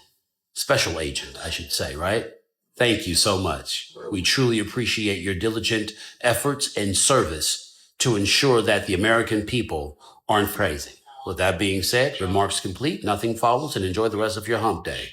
special agent, I should say, right? Thank you so much. We truly appreciate your diligent efforts and service to ensure that the American people aren't crazy. With that being said, remarks complete, nothing follows, and enjoy the rest of your hump day.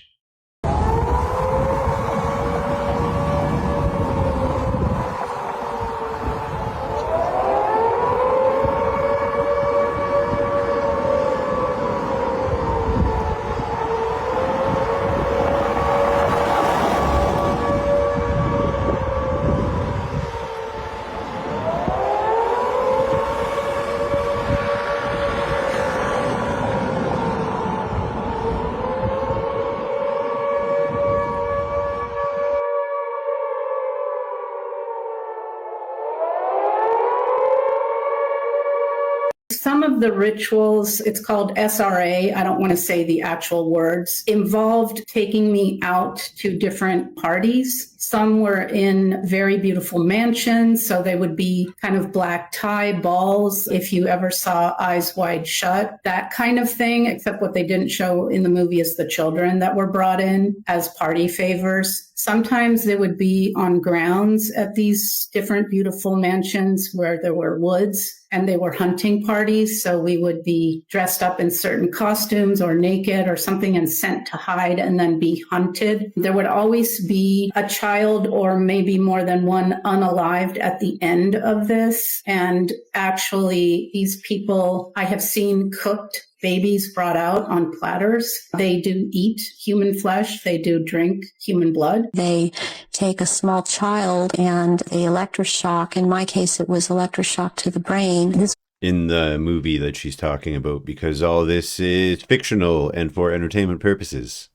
Some of the rituals, it's called SRA, I don't want to say the actual words, involved taking me out to different parties. Some were in very beautiful mansions, so they would be kind of black tie balls, if you ever saw Eyes Wide Shut, that kind of thing, except what they didn't show in the movie is the children that were brought in as party favors. Sometimes they would be on grounds at these different beautiful mansions where there were woods, and they were hunting parties. So we would be dressed up in certain costumes or naked or something and sent to hide and then be hunted. There would always be a child or maybe more than one unalived at the end of this. And actually, these people I have seen cooked babies brought out on platters. They do eat human flesh. They do drink human blood. They take a small child and they electroshock. In my case, it was electroshock to the brain. In the movie that she's talking about, because all this is fictional and for entertainment purposes.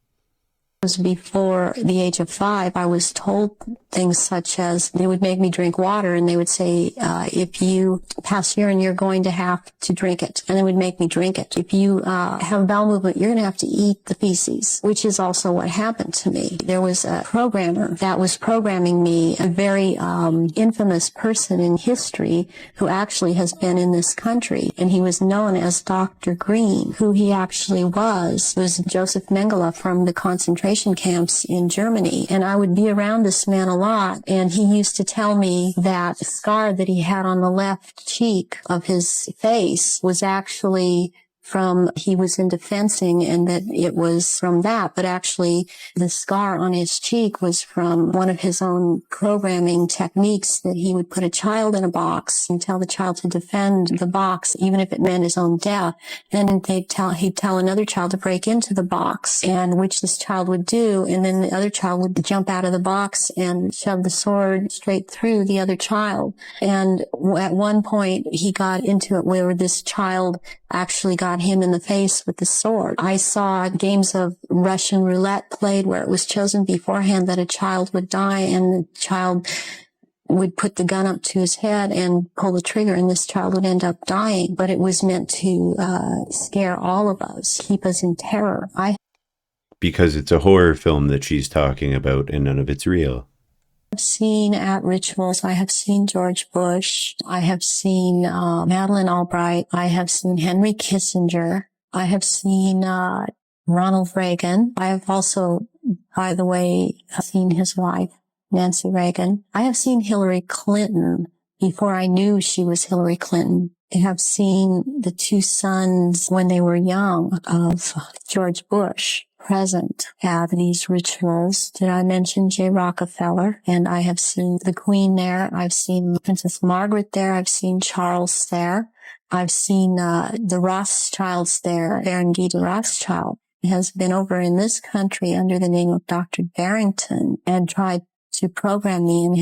Before the age of 5, I was told things such as they would make me drink water and they would say, if you pass urine, you're going to have to drink it. And they would make me drink it. If you have bowel movement, you're going to have to eat the feces, which is also what happened to me. There was a programmer that was programming me, a very infamous person in history who actually has been in this country. And he was known as Dr. Green. Who he actually was Joseph Mengele from the concentration camps in Germany. And I would be around this man a lot. And he used to tell me that the scar that he had on the left cheek of his face was actually from he was into fencing and that it was from that, but actually the scar on his cheek was from one of his own programming techniques that he would put a child in a box and tell the child to defend the box, even if it meant his own death. Then he'd tell another child to break into the box, and which this child would do, and then the other child would jump out of the box and shove the sword straight through the other child. And at one point he got into it where this child actually got him in the face with the sword. I saw games of Russian roulette played where it was chosen beforehand that a child would die, and the child would put the gun up to his head and pull the trigger, and this child would end up dying. But it was meant to scare all of us, keep us in terror. Because it's a horror film that she's talking about and none of it's real. I've seen at rituals. I have seen George Bush. I have seen Madeleine Albright. I have seen Henry Kissinger. I have seen Ronald Reagan. I have also, by the way, seen his wife, Nancy Reagan. I have seen Hillary Clinton before I knew she was Hillary Clinton. I have seen the two sons when they were young of George Bush present at these rituals. Did I mention Jay Rockefeller? And I have seen the Queen there. I've seen Princess Margaret there. I've seen Charles there. I've seen the Rothschilds there. Baron Guy de Rothschild has been over in this country under the name of Dr. Barrington and tried to program me and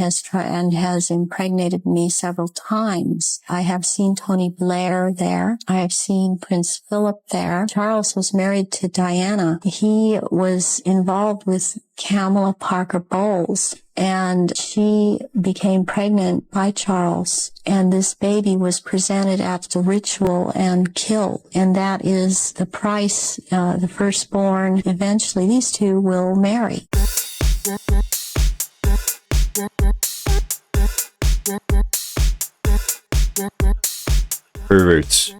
has impregnated me several times. I have seen Tony Blair there. I have seen Prince Philip there. Charles was married to Diana. He was involved with Kamala Parker Bowles, and she became pregnant by Charles. And this baby was presented at the ritual and killed. And that is the price, the firstborn. Eventually, these two will marry. Perverts.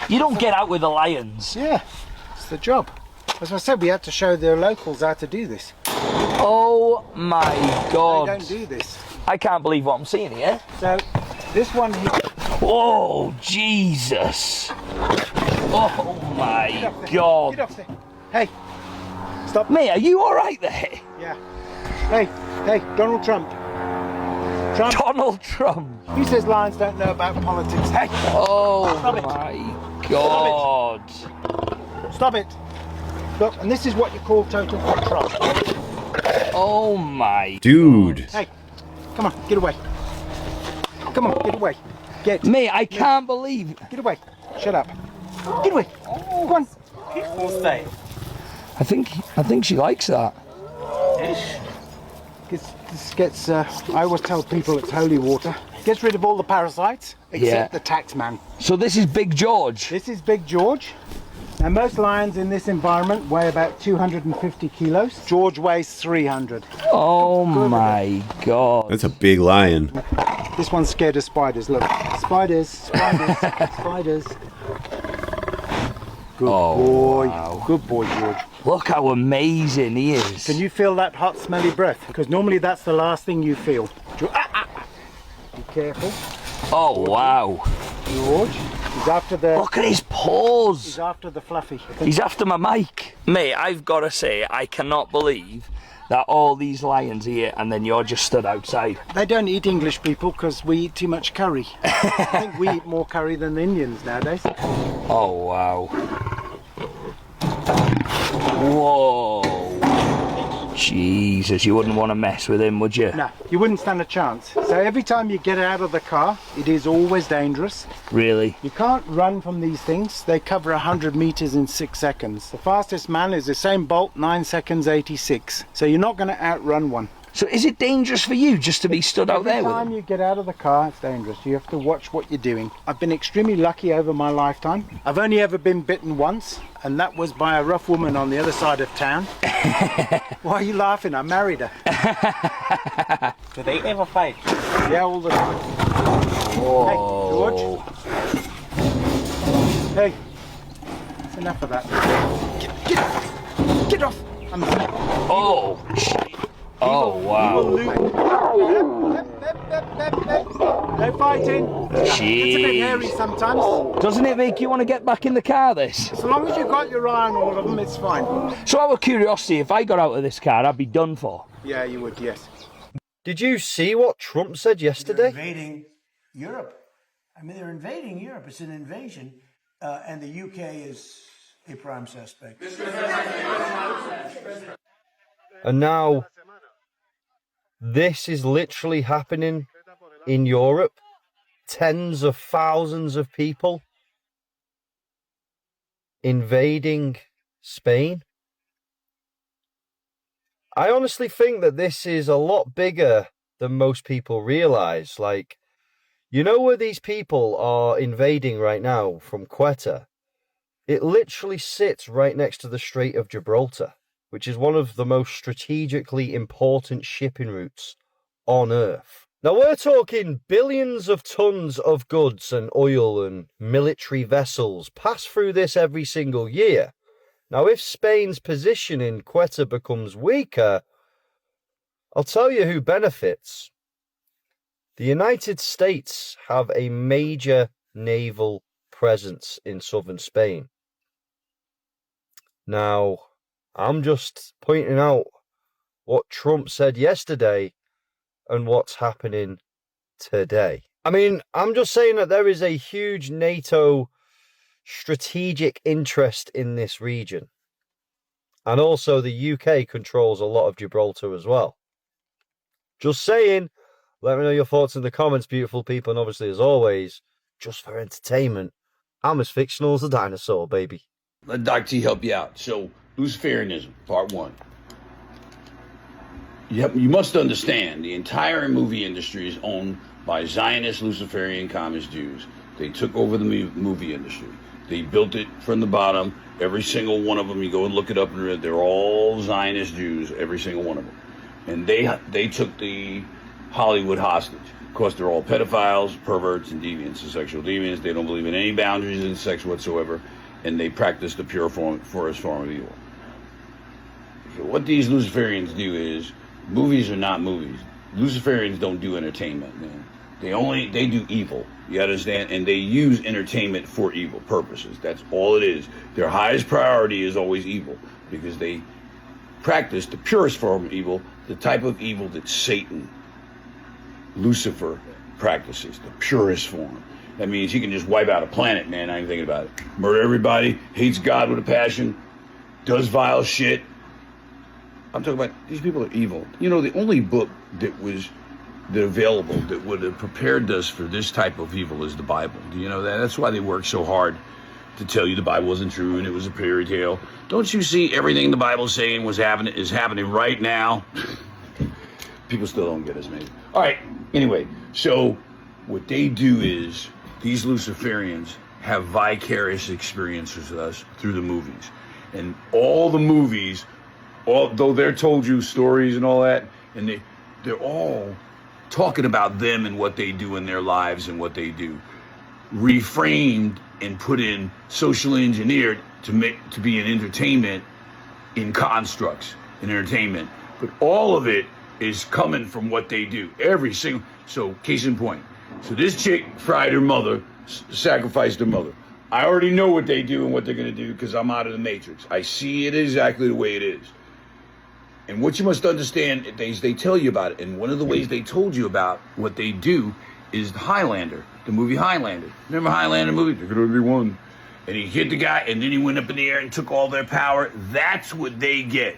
You don't get out with the lions. Yeah, it's the job. As I said, we had to show the locals how to do this. Oh my God. They don't do this. I can't believe what I'm seeing here. So, this one here... Oh, Jesus. Oh my God. Get off there. Hey, stop. Mate, are you alright there? Yeah. Hey, Donald Trump. Donald Trump. He says lions don't know about politics. Hey. Oh Stop my God. Stop it. Look, and this is what you call total control. Oh my Dude. Hey, come on, get away. Come on, get away. Mate, I can't believe. Get away. Shut up. Get away. Go on. Stay. I think she likes that. This gets, I always tell people it's holy water. Gets rid of all the parasites, except the tax man. So this is Big George? This is Big George. Now most lions in this environment weigh about 250 kilos. George weighs 300. Oh my God. That's a big lion. This one's scared of spiders, look. Spiders, spiders. Good boy. Wow. Good boy, George. Look how amazing he is. Can you feel that hot, smelly breath? Because normally that's the last thing you feel. Be careful. Oh, wow. George, he's after the... Look at his paws. He's after the fluffy. He's after my mic. Mate, I've got to say, I cannot believe that all these lions here and then you're just stood outside. They don't eat English people because we eat too much curry. I think we eat more curry than the Indians nowadays. Oh, wow. Whoa. Jesus, you wouldn't want to mess with him, would you? No, you wouldn't stand a chance. So every time you get out of the car, it is always dangerous. Really? You can't run from these things. They cover 100 meters in 6 seconds. The fastest man is Usain Bolt, 9 seconds 86. So you're not going to outrun one. So is it dangerous for you just to be stood out there with him? Every time you get out of the car, it's dangerous. You have to watch what you're doing. I've been extremely lucky over my lifetime. I've only ever been bitten once, and that was by a rough woman on the other side of town. Why are you laughing? I married her. Do they ever fight? Yeah, all the time. Whoa. Hey, George. Hey, that's enough of that. Get off! Oh, oh, wow. No fighting. It's a bit hairy sometimes. Doesn't it make you want to get back in the car, this? As long as you've got your eye on all of them, it's fine. So out of curiosity, if I got out of this car, I'd be done for. Yeah, you would, yes. Did you see what Trump said yesterday? They're invading Europe. I mean, they're invading Europe. It's an invasion. And the UK is a prime suspect. And now, this is literally happening in Europe. Tens of thousands of people invading Spain. I honestly think that this is a lot bigger than most people realize. Like, you know where these people are invading right now from Quetta? It literally sits right next to the Strait of Gibraltar, which is one of the most strategically important shipping routes on Earth. Now, we're talking billions of tons of goods and oil and military vessels pass through this every single year. Now, if Spain's position in Quetta becomes weaker, I'll tell you who benefits. The United States have a major naval presence in southern Spain. Now, I'm just pointing out what Trump said yesterday and what's happening today. I mean, I'm just saying that there is a huge NATO strategic interest in this region. And also the UK controls a lot of Gibraltar as well. Just saying. Let me know your thoughts in the comments, beautiful people. And obviously, as always, just for entertainment, I'm as fictional as a dinosaur, baby. Let Dr. T help you out. So, Luciferianism, part 1. You must understand, the entire movie industry is owned by Zionist, Luciferian, communist Jews. They took over the movie industry. They built it from the bottom. Every single one of them, you go and look it up, and they're all Zionist Jews, every single one of them. And they took the Hollywood hostage. Of course, they're all pedophiles, perverts, and deviants, and sexual deviants. They don't believe in any boundaries in sex whatsoever, and they practice the purest form of evil. So what these Luciferians do is, movies are not movies. Luciferians don't do entertainment, man. They do evil, you understand? And they use entertainment for evil purposes. That's all it is. Their highest priority is always evil, because they practice the purest form of evil, the type of evil that Satan, Lucifer, practices, the purest form. That means he can just wipe out a planet, man. I ain't thinking about it. Murder everybody, hates God with a passion, does vile shit. I'm talking about, these people are evil. You know, the only book that available that would have prepared us for this type of evil is the Bible. Do you know that? That's why they worked so hard to tell you the Bible wasn't true and it was a fairy tale. Don't you see everything the Bible's saying is happening right now? People still don't get us, maybe. All right, anyway, so what they do is, these Luciferians have vicarious experiences with us through the movies. And all the movies, although they're told you stories and all that, and they're all talking about them and what they do in their lives and what they do, reframed and put in, socially engineered to be an entertainment in constructs, in entertainment. But all of it is coming from what they do. So case in point. So this chick fried her mother, sacrificed her mother. I already know what they do and what they're gonna do because I'm out of the matrix. I see it exactly the way it is. And what you must understand, they tell you about it. And one of the ways they told you about what they do is Highlander, the movie Highlander. Remember Highlander movie? There could only be one. And he hit the guy, and then he went up in the air and took all their power. That's what they get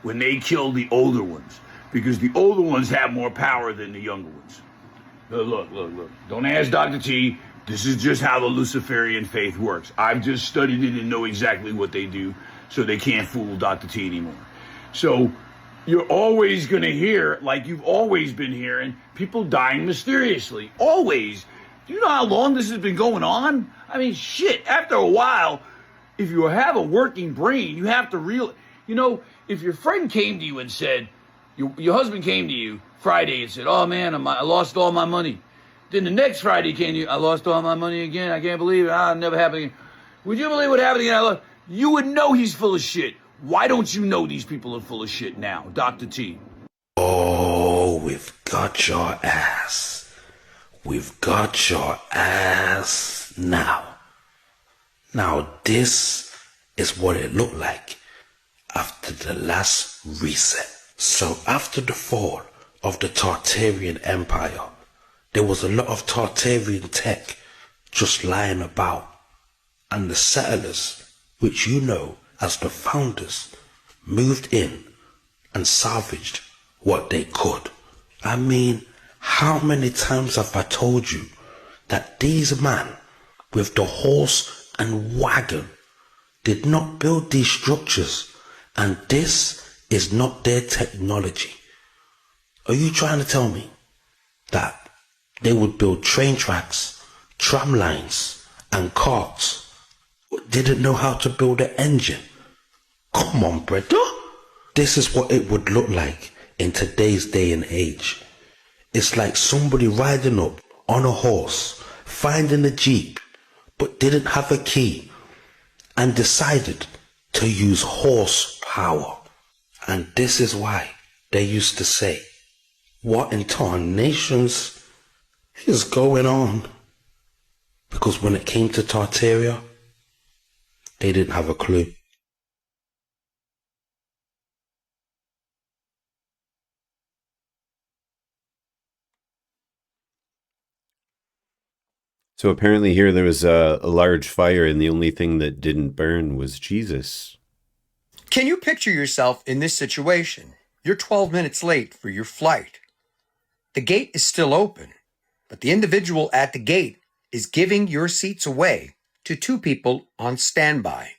when they kill the older ones. Because the older ones have more power than the younger ones. Look. Don't ask Dr. T. This is just how the Luciferian faith works. I've just studied it and know exactly what they do, so they can't fool Dr. T anymore. So you're always going to hear, like you've always been hearing, people dying mysteriously. Always. Do you know how long this has been going on? I mean, shit, after a while, if you have a working brain, you have to if your friend came to you and said, your husband came to you Friday and said, oh man, I lost all my money. Then the next Friday came to you, I lost all my money again. I can't believe it. It never happened again. Would you believe what happened again? You would know he's full of shit. Why don't you know these people are full of shit now, Dr. T? Oh, we've got your ass. We've got your ass now. Now this is what it looked like after the last reset. So after the fall of the Tartarian Empire, there was a lot of Tartarian tech just lying about, and the settlers which you know as the founders moved in and salvaged what they could. I mean, how many times have I told you that these men with the horse and wagon did not build these structures, and this is not their technology? Are you trying to tell me that they would build train tracks, tram lines, and carts, but didn't know how to build an engine? Come on, brother. This is what it would look like in today's day and age. It's like somebody riding up on a horse, finding a jeep, but didn't have a key, and decided to use horse power. And this is why they used to say, what in tarnations is going on? Because when it came to Tartaria, they didn't have a clue. So apparently here there was a large fire, and the only thing that didn't burn was Jesus. Can you picture yourself in this situation? You're 12 minutes late for your flight. The gate is still open, but the individual at the gate is giving your seats away to two people on standby.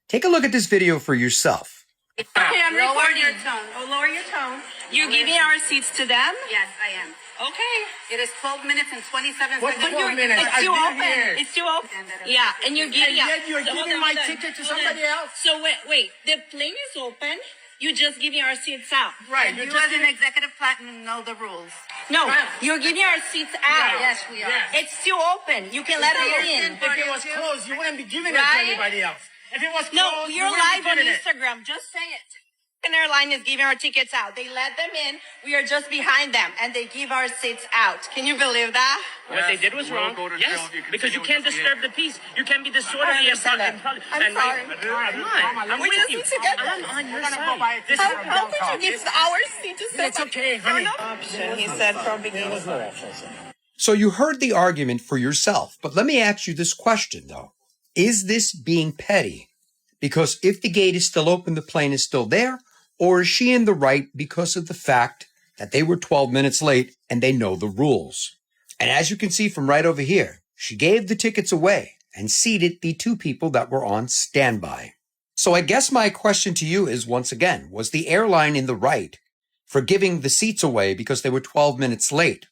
Take a look at this video for yourself. Okay, I'm lower your tone. Oh, lower your tone. You're giving our seats to them? Yes, I am. Okay. It is 12 minutes and 27 What, seconds. 12 minutes? It's too open. It's too open. Yeah, and you're giving. And yet you're so giving my ticket to somebody else? So wait. The plane is open. You're just giving our seats out. Right. You as an executive platinum know the rules. No, you're giving our seats out. Yes, we are. It's still open. You can let them in. If it was closed, you wouldn't be giving it to Right? anybody else. If it was closed, No, you you're wouldn't be live on giving it. Instagram. Just say it. An airline is giving our tickets out. They let them in. We are just behind them, and they give our seats out. Can you believe that? What they did was wrong. Yes, because you can't disturb the peace. You can't be disorderly in public. I'm sorry. I'm We with just you. need to get I'm on your side. This How could you give our seat to somebody? It's okay, honey. Option, he said from beginning. So you heard the argument for yourself, but let me ask you this question though. Is this being petty? Because if the gate is still open, the plane is still there, or is she in the right because of the fact that they were 12 minutes late and they know the rules? And as you can see from right over here, she gave the tickets away and seated the two people that were on standby. So I guess my question to you is, once again, was the airline in the right for giving the seats away because they were 12 minutes late?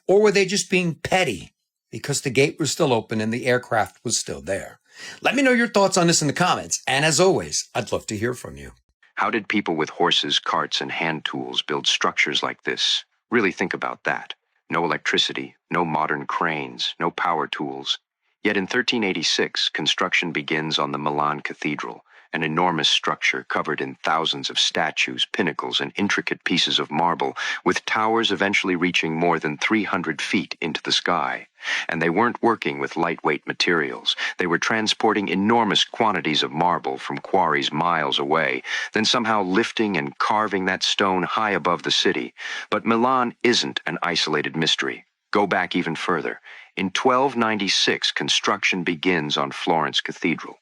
Or were they just being petty because the gate was still open and the aircraft was still there? Let me know your thoughts on this in the comments. And as always, I'd love to hear from you. How did people with horses, carts, and hand tools build structures like this? Really think about that. No electricity, no modern cranes, no power tools. Yet in 1386, construction begins on the Milan Cathedral, an enormous structure covered in thousands of statues, pinnacles, and intricate pieces of marble, with towers eventually reaching more than 300 feet into the sky. And they weren't working with lightweight materials. They were transporting enormous quantities of marble from quarries miles away, then somehow lifting and carving that stone high above the city. But Milan isn't an isolated mystery. Go back even further. In 1296, construction begins on Florence Cathedral.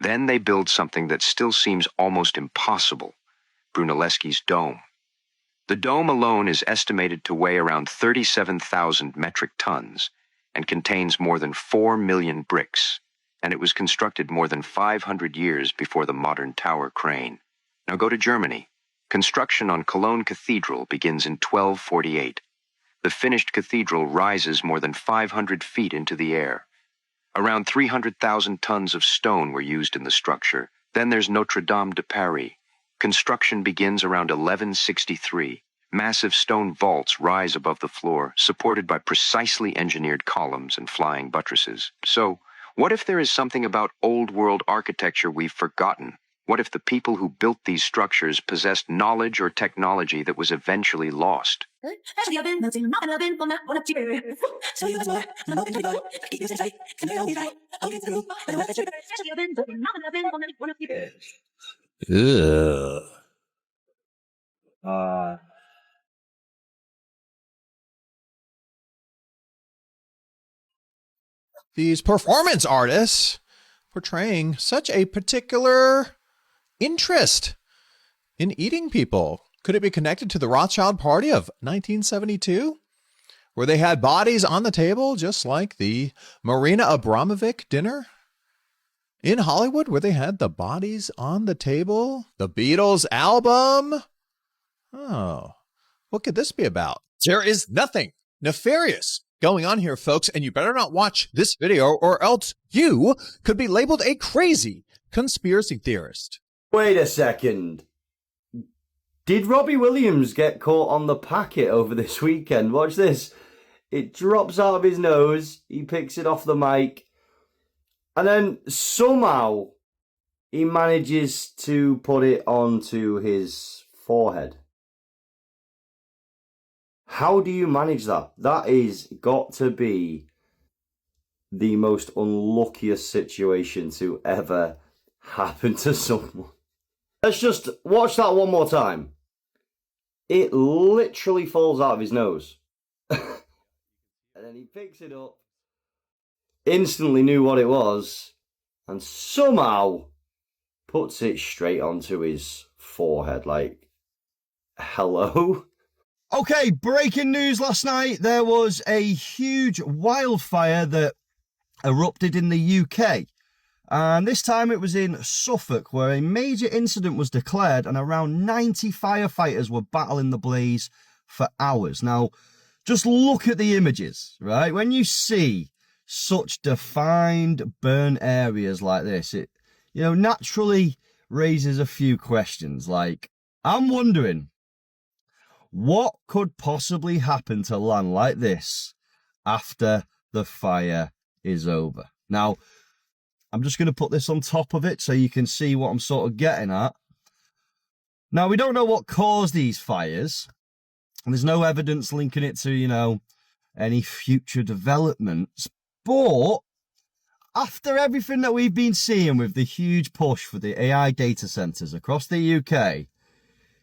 Then they build something that still seems almost impossible, Brunelleschi's dome. The dome alone is estimated to weigh around 37,000 metric tons and contains more than 4 million bricks, and it was constructed more than 500 years before the modern tower crane. Now go to Germany. Construction on Cologne Cathedral begins in 1248. The finished cathedral rises more than 500 feet into the air. Around 300,000 tons of stone were used in the structure. Then there's Notre Dame de Paris. Construction begins around 1163. Massive stone vaults rise above the floor, supported by precisely engineered columns and flying buttresses. So, what if there is something about old-world architecture we've forgotten? What if the people who built these structures possessed knowledge or technology that was eventually lost? These performance artists portraying such a particular interest in eating people? Could it be connected to the Rothschild party of 1972, where they had bodies on the table, just like the Marina Abramovic dinner in Hollywood, where they had the bodies on the table? The Beatles album? Oh, what could this be about? There is nothing nefarious going on here, folks, and you better not watch this video or else you could be labeled a crazy conspiracy theorist. Wait a second. Did Robbie Williams get caught on the packet over this weekend? Watch this. It drops out of his nose, he picks it off the mic, and then somehow he manages to put it onto his forehead. How do you manage that? That is got to be the most unluckiest situation to ever happen to someone. Let's just watch that one more time. It literally falls out of his nose. And then he picks it up, instantly knew what it was, and somehow puts it straight onto his forehead. Like, hello? Okay, breaking news last night. There was a huge wildfire that erupted in the UK. And this time it was in Suffolk, where a major incident was declared and around 90 firefighters were battling the blaze for hours. Now, just look at the images, right? When you see such defined burn areas like this, it, naturally raises a few questions. Like, I'm wondering, what could possibly happen to land like this after the fire is over? Now, I'm just going to put this on top of it so you can see what I'm sort of getting at. Now, we don't know what caused these fires, and there's no evidence linking it to, any future developments. But after everything that we've been seeing with the huge push for the AI data centers across the UK,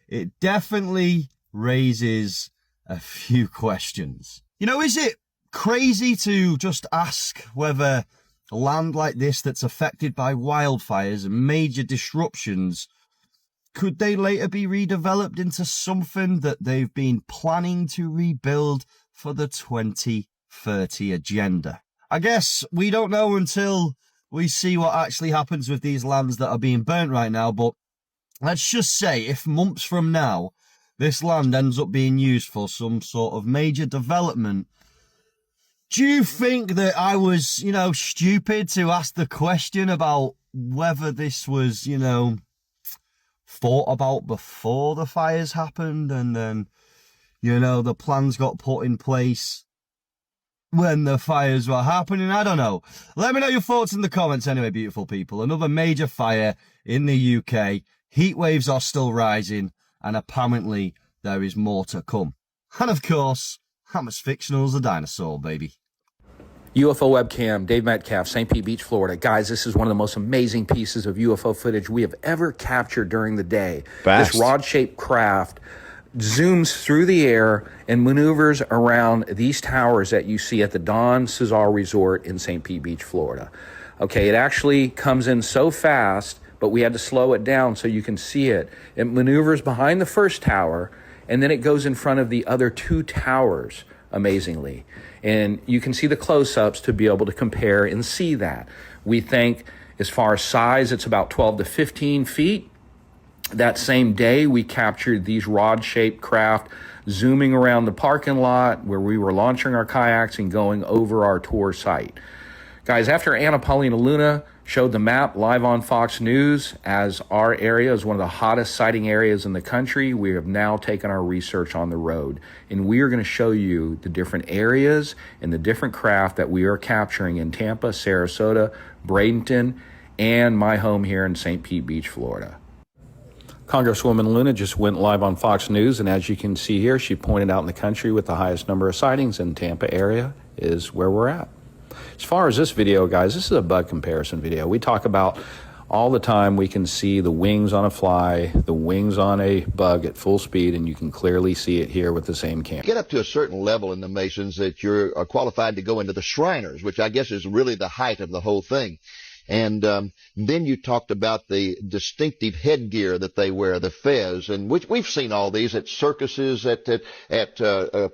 it definitely raises a few questions. Is it crazy to just ask whether land like this that's affected by wildfires and major disruptions, could they later be redeveloped into something that they've been planning to rebuild for the 2030 agenda? I guess we don't know until we see what actually happens with these lands that are being burnt right now, but let's just say if months from now this land ends up being used for some sort of major development, do you think that I was, stupid to ask the question about whether this was, thought about before the fires happened and then, the plans got put in place when the fires were happening? I don't know. Let me know your thoughts in the comments anyway, beautiful people. Another major fire in the UK. Heat waves are still rising, and apparently there is more to come. And of course, I'm as fictional as a dinosaur, baby. UFO webcam, Dave Metcalf, St. Pete Beach, Florida. Guys, this is one of the most amazing pieces of UFO footage we have ever captured during the day. Fast. This rod-shaped craft zooms through the air and maneuvers around these towers that you see at the Don Cesar Resort in St. Pete Beach, Florida. Okay, it actually comes in so fast, but we had to slow it down so you can see it. It maneuvers behind the first tower, and then it goes in front of the other two towers, amazingly. And you can see the close-ups to be able to compare and see that. We think as far as size, it's about 12 to 15 feet. That same day, we captured these rod-shaped craft zooming around the parking lot where we were launching our kayaks and going over our tour site. Guys, after Anna Paulina Luna showed the map live on Fox News as our area is one of the hottest sighting areas in the country, we have now taken our research on the road. And we are going to show you the different areas and the different craft that we are capturing in Tampa, Sarasota, Bradenton, and my home here in St. Pete Beach, Florida. Congresswoman Luna just went live on Fox News, and as you can see here, she pointed out in the country with the highest number of sightings in Tampa area is where we're at. As far as this video, guys, this is a bug comparison video. We talk about all the time we can see the wings on a fly, the wings on a bug at full speed, and you can clearly see it here with the same camera. Get up to a certain level in the Masons that you're qualified to go into the Shriners, which I guess is really the height of the whole thing. And then you talked about the distinctive headgear that they wear, the fez, and which we've seen all these at circuses, at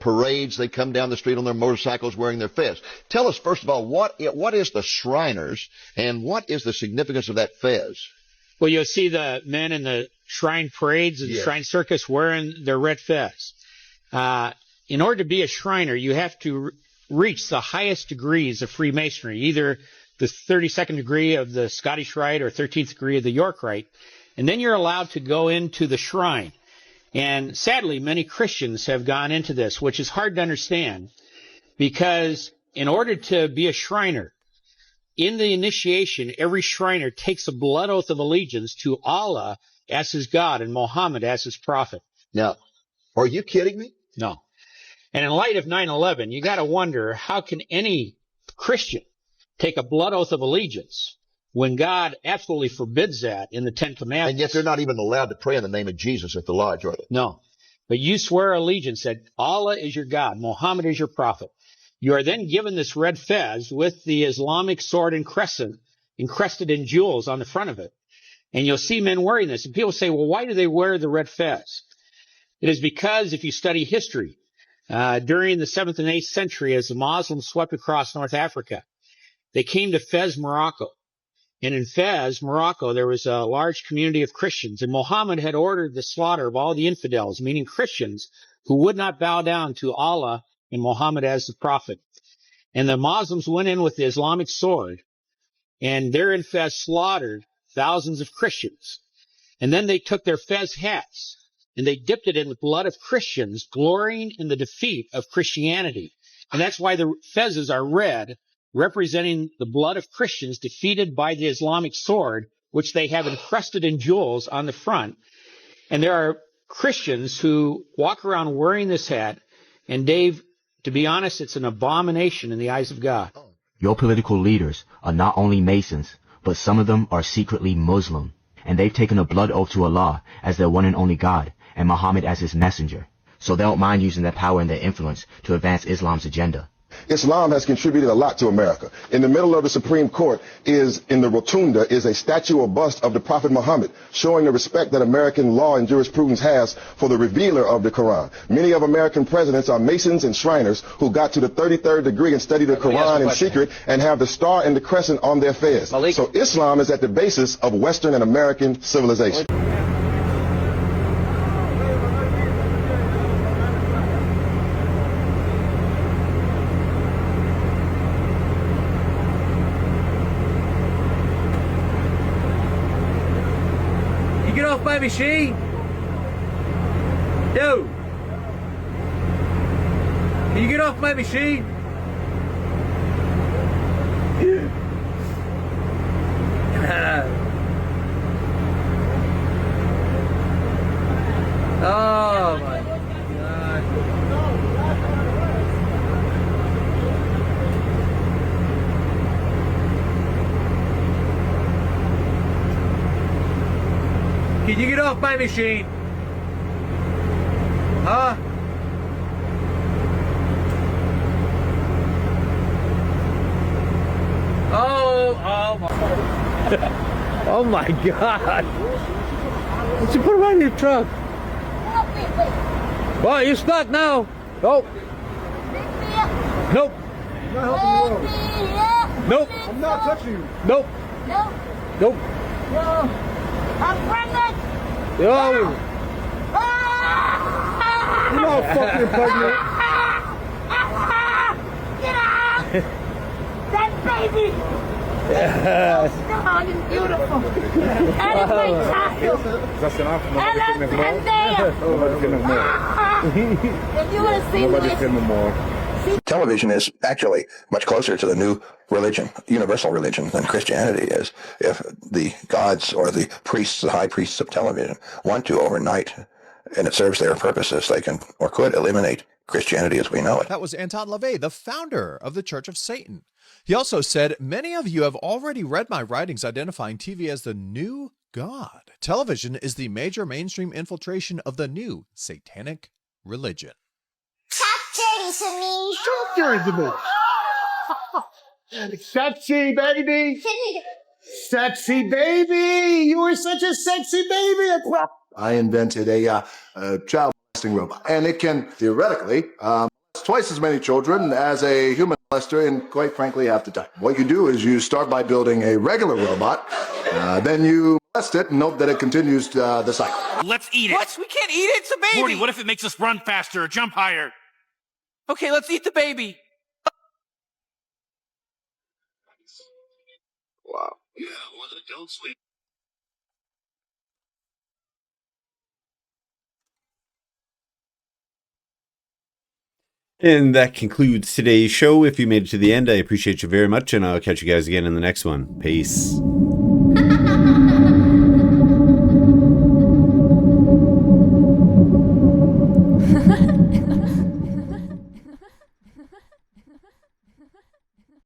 parades. They come down the street on their motorcycles wearing their fez. Tell us, first of all, what is the Shriners, and what is the significance of that fez? Well, you'll see the men in the shrine parades and shrine circus wearing their red fez. In order to be a Shriner, you have to reach the highest degrees of Freemasonry, either the 32nd degree of the Scottish Rite or 13th degree of the York Rite, and then you're allowed to go into the shrine. And sadly, many Christians have gone into this, which is hard to understand, because in order to be a Shriner, in the initiation, every Shriner takes a blood oath of allegiance to Allah as his God and Muhammad as his prophet. Now, are you kidding me? No. And in light of 9/11, you got to wonder, how can any Christian take a blood oath of allegiance when God absolutely forbids that in the Ten Commandments? And yet they're not even allowed to pray in the name of Jesus at the lodge, are they? No. But you swear allegiance that Allah is your God, Muhammad is your prophet. You are then given this red fez with the Islamic sword and crescent encrusted in jewels on the front of it. And you'll see men wearing this. And people say, well, why do they wear the red fez? It is because if you study history, during the 7th and 8th century, as the Muslims swept across North Africa, they came to Fez, Morocco. And in Fez, Morocco, there was a large community of Christians. And Muhammad had ordered the slaughter of all the infidels, meaning Christians who would not bow down to Allah and Muhammad as the prophet. And the Muslims went in with the Islamic sword, and there in Fez slaughtered thousands of Christians. And then they took their Fez hats, and they dipped it in the blood of Christians, glorying in the defeat of Christianity. And that's why the fezes are red, representing the blood of Christians defeated by the Islamic sword, which they have encrusted in jewels on the front. And there are Christians who walk around wearing this hat. And Dave, to be honest, it's an abomination in the eyes of God. Your political leaders are not only Masons, but some of them are secretly Muslim. And they've taken a blood oath to Allah as their one and only God, and Muhammad as his messenger. So they don't mind using their power and their influence to advance Islam's agenda. Islam has contributed a lot to America. In the middle of the Supreme Court in the rotunda, is a statue or bust of the Prophet Muhammad, showing the respect that American law and jurisprudence has for the revealer of the Quran. Many of American presidents are Masons and Shriners who got to the 33rd degree and studied the Quran in secret and have the star and the crescent on their fez. So Islam is at the basis of Western and American civilization. My machine. Dude, can you get off my machine? Oh my God. Can you get off my machine? Huh? Oh my. Oh my God. Let's put him on your truck. Well, you're stuck now. Nope. Nope. Nope. I'm not touching you. Nope. Nope. I'm pregnant! Yo! You're not fucking pregnant! Get out! That baby! Yeah. So strong and beautiful! And it's my child! And if you would have seen this... Television is actually much closer to the new religion, universal religion, than Christianity is. If the gods or the priests, the high priests of television, want to overnight, and it serves their purposes, they can or could eliminate Christianity as we know it. That was Anton LaVey, the founder of the Church of Satan. He also said, many of you have already read my writings identifying TV as the new God. Television is the major mainstream infiltration of the new satanic religion. Dirty to me. Dirty to me. Sexy, baby. Sexy baby! You were such a sexy baby! I invented a child molesting robot, and it can theoretically molest twice as many children as a human molester, and quite frankly, half the time. What you do is you start by building a regular robot, then you molest it and hope that it continues the cycle. Let's eat it. What? We can't eat it. It's a baby. Morty, what if it makes us run faster or jump higher? Okay, let's eat the baby. Wow. Yeah, well, don't sleep. And that concludes today's show. If you made it to the end, I appreciate you very much, and I'll catch you guys again in the next one. Peace.